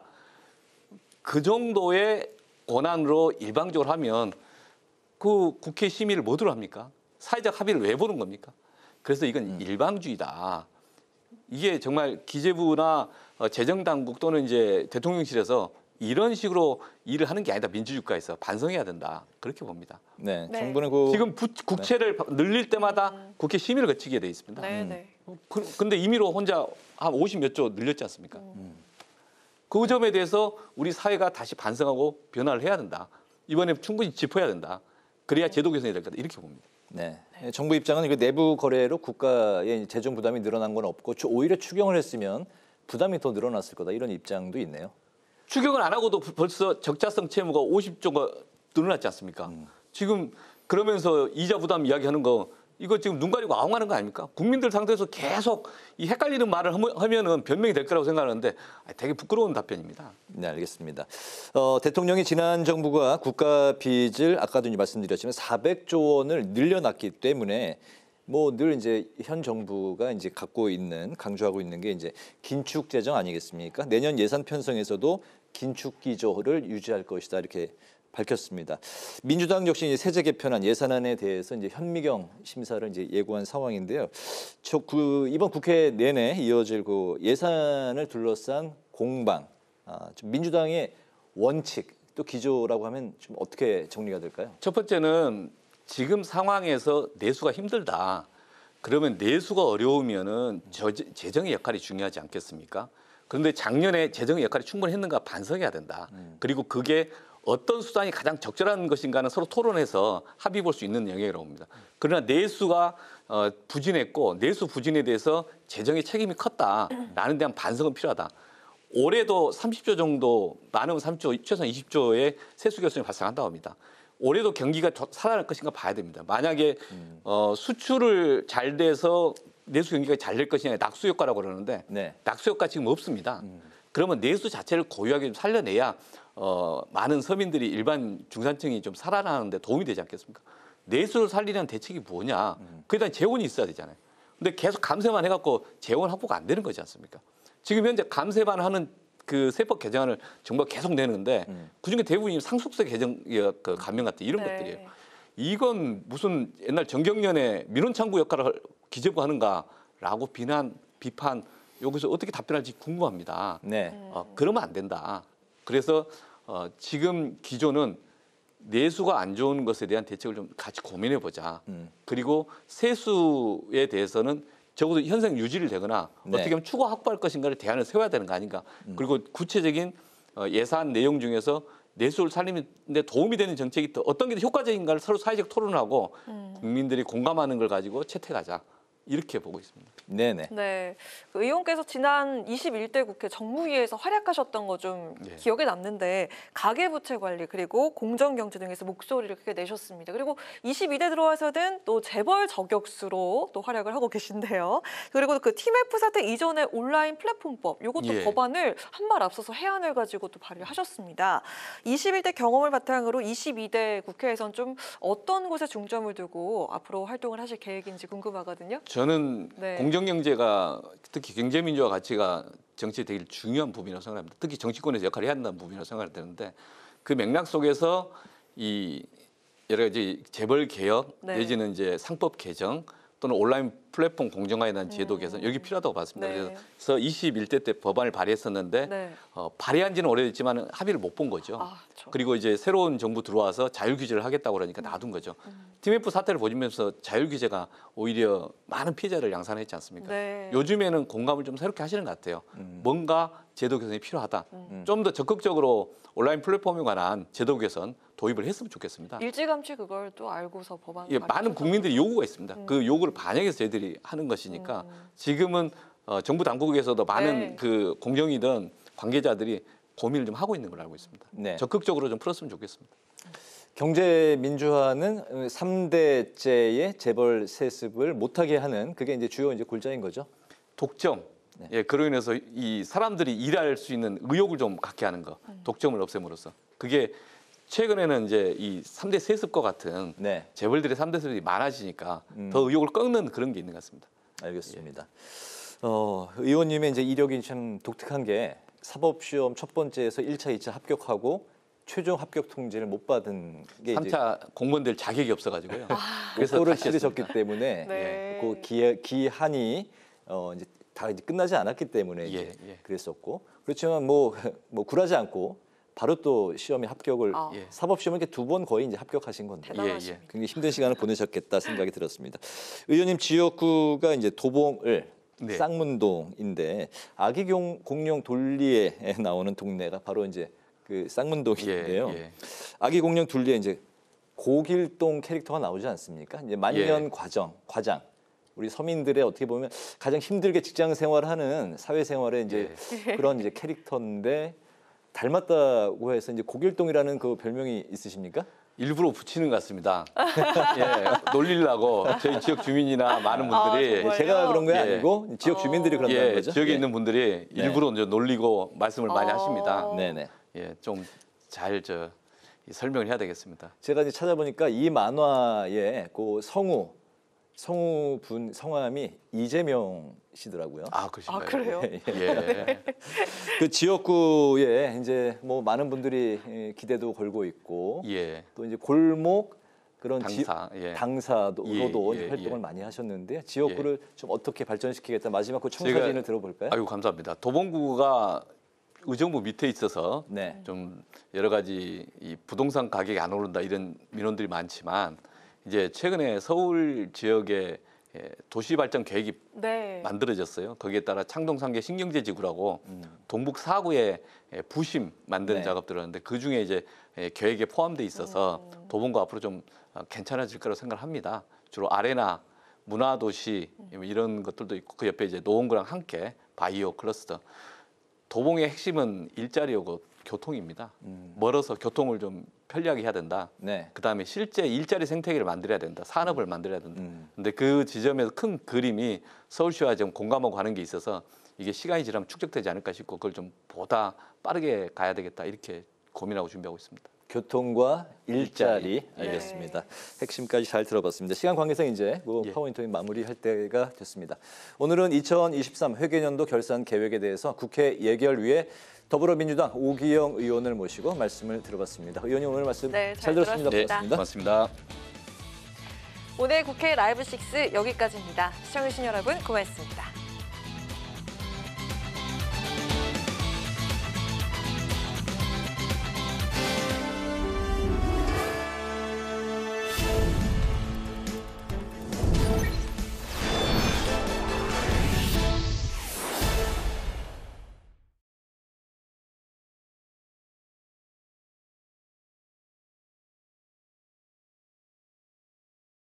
그 정도의 권한으로 일방적으로 하면 그 국회 심의를 뭐로 합니까? 사회적 합의를 왜 보는 겁니까? 그래서 이건 일방주의다. 이게 정말 기재부나 재정당국 또는 이제 대통령실에서 이런 식으로 일을 하는 게 아니다. 민주주의국가에서 반성해야 된다. 그렇게 봅니다. 네, 네. 정부는 지금 국채를 늘릴 때마다 국회 심의를 거치게 돼 있습니다. 근데 임의로 혼자 한 50몇 조 늘렸지 않습니까? 그 점에 대해서 우리 사회가 다시 반성하고 변화를 해야 된다. 이번에 충분히 짚어야 된다. 그래야 제도 개선이 될 거다. 이렇게 봅니다. 네. 정부 입장은 내부 거래로 국가의 재정 부담이 늘어난 건 없고 오히려 추경을 했으면 부담이 더 늘어났을 거다. 이런 입장도 있네요. 추경을 안 하고도 벌써 적자성 채무가 50조가 늘어났지 않습니까? 지금 그러면서 이자 부담 이야기하는 거 이거 지금 눈 가리고 아웅하는 거 아닙니까? 국민들 상대에서 계속 이 헷갈리는 말을 하면은 변명이 될 거라고 생각하는데 되게 부끄러운 답변입니다. 네, 알겠습니다. 대통령이 지난 정부가 국가 빚을 아까도 말씀드렸지만 400조 원을 늘려놨기 때문에 늘 이제 현 정부가 이제 갖고 있는 강조하고 있는 게 이제 긴축 재정 아니겠습니까? 내년 예산 편성에서도 긴축 기조를 유지할 것이다 이렇게 밝혔습니다. 민주당 역시 세제 개편안 예산안에 대해서 이제 현미경 심사를 이제 예고한 상황인데요. 이번 국회 내내 이어질 그 예산을 둘러싼 공방, 좀 민주당의 원칙 또 기조라고 하면 좀 어떻게 정리가 될까요? 첫 번째는 지금 상황에서 내수가 힘들다. 그러면 내수가 어려우면은 재정의 역할이 중요하지 않겠습니까? 그런데 작년에 재정의 역할이 충분히 했는가 반성해야 된다. 그리고 그게 어떤 수단이 가장 적절한 것인가는 서로 토론해서 합의 볼 수 있는 영역이라고 봅니다. 그러나 내수가 부진했고 내수 부진에 대해서 재정의 책임이 컸다라는 데한 반성은 필요하다. 올해도 30조 정도, 많으면 30조, 최소한 20조의 세수 결손이 발생한다고 합니다. 올해도 경기가 살아날 것인가 봐야 됩니다. 만약에 수출을 잘 돼서 내수 경기가 잘 될 것이냐 낙수 효과라고 그러는데 낙수 효과 지금 없습니다. 그러면 내수 자체를 고유하게 좀 살려내야 많은 서민들이 일반 중산층이 좀 살아나는데 도움이 되지 않겠습니까? 내수를 살리려는 대책이 뭐냐? 그에 대한 재원이 있어야 되잖아요. 근데 계속 감세만 해갖고 재원 확보가 안 되는 거지 않습니까? 지금 현재 감세만 하는 그 세법 개정안을 정부가 계속 내는데 그중에 대부분이 상속세 개정 그 감면 같은 이런 것들이에요. 이건 무슨 옛날 정경련의 민원 창구 역할을 기재부가 하는가라고 비판 여기서 어떻게 답변할지 궁금합니다. 그러면 안 된다. 그래서 지금 기조는 내수가 안 좋은 것에 대한 대책을 좀 같이 고민해 보자. 그리고 세수에 대해서는 적어도 현상 유지를 되거나 어떻게 하면 추가 확보할 것인가를 대안을 세워야 되는 거 아닌가. 그리고 구체적인 예산 내용 중에서 내수를 살리는데 도움이 되는 정책이 또 어떤 게 더 효과적인가를 서로 사회적 토론하고 국민들이 공감하는 걸 가지고 채택하자. 이렇게 보고 있습니다. 네네. 네, 그 의원께서 지난 21대 국회 정무위에서 활약하셨던 거 좀 기억에 남는데 가계부채 관리 그리고 공정경제 등에서 목소리를 크게 내셨습니다. 그리고 22대 들어와서는 또 재벌 저격수로 또 활약을 하고 계신데요. 그리고 그 TMF 사태 이전에 온라인 플랫폼법 이것도 법안을 한 발 앞서서 해안을 가지고 또 발의하셨습니다. 21대 경험을 바탕으로 22대 국회에선 좀 어떤 곳에 중점을 두고 앞으로 활동을 하실 계획인지 궁금하거든요. 저는 공정경제가 특히 경제민주화 가치가 정치에 되게 중요한 부분이라고 생각합니다. 특히 정치권에서 역할을 해야 한다는 부분이라고 생각을 드는데 그 맥락 속에서 이 여러 가지 재벌 개혁 네. 내지는 이제 상법 개정 또는 온라인 플랫폼 공정화에 대한 제도 개선 여기 필요하다고 봤습니다. 네. 그래서 21대 때 법안을 발의했었는데 네. 발의한 지는 오래됐지만 합의를 못 본 거죠. 그리고 이제 새로운 정부 들어와서 자율 규제를 하겠다고 그러니까 놔둔 거죠. TMF 사태를 보시면서 자율 규제가 오히려 많은 피해자를 양산했지 않습니까? 네. 요즘에는 공감을 좀 새롭게 하시는 것 같아요. 뭔가 제도 개선이 필요하다. 좀 더 적극적으로 온라인 플랫폼에 관한 제도 개선 도입을 했으면 좋겠습니다. 일찌감치 그걸 또 알고서 법안 예, 많은 국민들이 요구가 있습니다. 그 요구를 반영해서 저희들이 하는 것이니까 지금은 정부 당국에서도 많은 네. 그 공정이든 관계자들이 고민을 좀 하고 있는 걸로 알고 있습니다. 네. 적극적으로 좀 풀었으면 좋겠습니다. 경제 민주화는 3대째의 재벌 세습을 못하게 하는 그게 이제 주요 이제 골자인 거죠. 독점. 예, 그로 인해서 이 사람들이 일할 수 있는 의욕을 좀 갖게 하는 거. 독점을 없앰으로써. 그게 최근에는 이제 이 3대 세습과 같은 재벌들의 3대 세습이 많아지니까 더 의욕을 꺾는 그런 게 있는 것 같습니다. 알겠습니다. 의원님의 이제 이력이 참 독특한 게 사법시험 첫 번째에서 1차, 2차 합격하고 최종 합격 통지를 못 받은 게 3차 공무원 될 자격이 없어가지고요. 그래서 목표를 치르셨기 때문에 네. 그 기한이 이제 다 이제 끝나지 않았기 때문에 이제 그랬었고 그렇지만 뭐 굴하지 않고 바로 또 시험에 합격을 사법시험은 이렇게 2번 거의 이제 합격하신 건데 굉장히 힘든 시간을 보내셨겠다 생각이 들었습니다. 의원님 지역구가 이제 도봉을 쌍문동인데 아기 공룡 돌리에 나오는 동네가 바로 이제 그 쌍문동인데요. 아기 공룡 둘리에 이제 고길동 캐릭터가 나오지 않습니까? 이제 만년 과장. 우리 서민들의 어떻게 보면 가장 힘들게 직장 생활하는 사회 생활에 이제 그런 이제 캐릭터인데 닮았다고 해서 이제 고길동이라는 그 별명이 있으십니까? 일부러 붙이는 것 같습니다. 예, 놀리려고 저희 지역 주민이나 많은 분들이 제가 그런 게 아니고 지역 주민들이 그런다는 거죠. 지역에 있는 분들이 일부러 이제 놀리고 말씀을 많이 하십니다. 네네. 예, 좀 잘 설명을 해야 되겠습니다. 제가 이제 찾아보니까 이 만화의 그 성우분 성함이 이재명 씨더라고요. 아, 그러신가요? 아, 그래요? 예. 그 지역구에 이제 뭐 많은 분들이 기대도 걸고 있고 또 이제 골목 그런 당사로도 활동을 많이 하셨는데 지역구를 좀 어떻게 발전시키겠다 마지막 그 청사진을 들어볼까요? 아이고 감사합니다. 도봉구가 의정부 밑에 있어서 좀 여러 가지 이 부동산 가격이 안 오른다 이런 민원들이 많지만 이제 최근에 서울 지역에 도시 발전 계획이 만들어졌어요. 거기에 따라 창동상계 신경제 지구라고 동북 4구에 부심 만드는 작업들을 하는데 그 중에 이제 계획에 포함돼 있어서 도봉구 앞으로 좀 괜찮아질 거라고 생각합니다. 주로 아레나, 문화도시 이런 것들도 있고 그 옆에 이제 노원구랑 함께 바이오 클러스터. 도봉의 핵심은 일자리하고 교통입니다. 멀어서 교통을 좀 편리하게 해야 된다. 그다음에 실제 일자리 생태계를 만들어야 된다. 산업을 만들어야 된다. 근데 그 지점에서 큰 그림이 서울시와 좀 공감하고 하는 게 있어서 이게 시간이 지나면 축적되지 않을까 싶고 그걸 좀 보다 빠르게 가야 되겠다. 이렇게 고민하고 준비하고 있습니다. 교통과 일자리. 알겠습니다. 핵심까지 잘 들어봤습니다. 시간 관계상 이제 파워인터뷰 마무리할 때가 됐습니다. 오늘은 2023 회계년도 결산 계획에 대해서 국회 예결위에 더불어민주당 오기영 의원을 모시고 말씀을 들어봤습니다. 의원님 오늘 말씀 잘 들었습니다. 고맙습니다. 고맙습니다. 오늘 국회 라이브 6 여기까지입니다. 시청해주신 여러분 고맙습니다.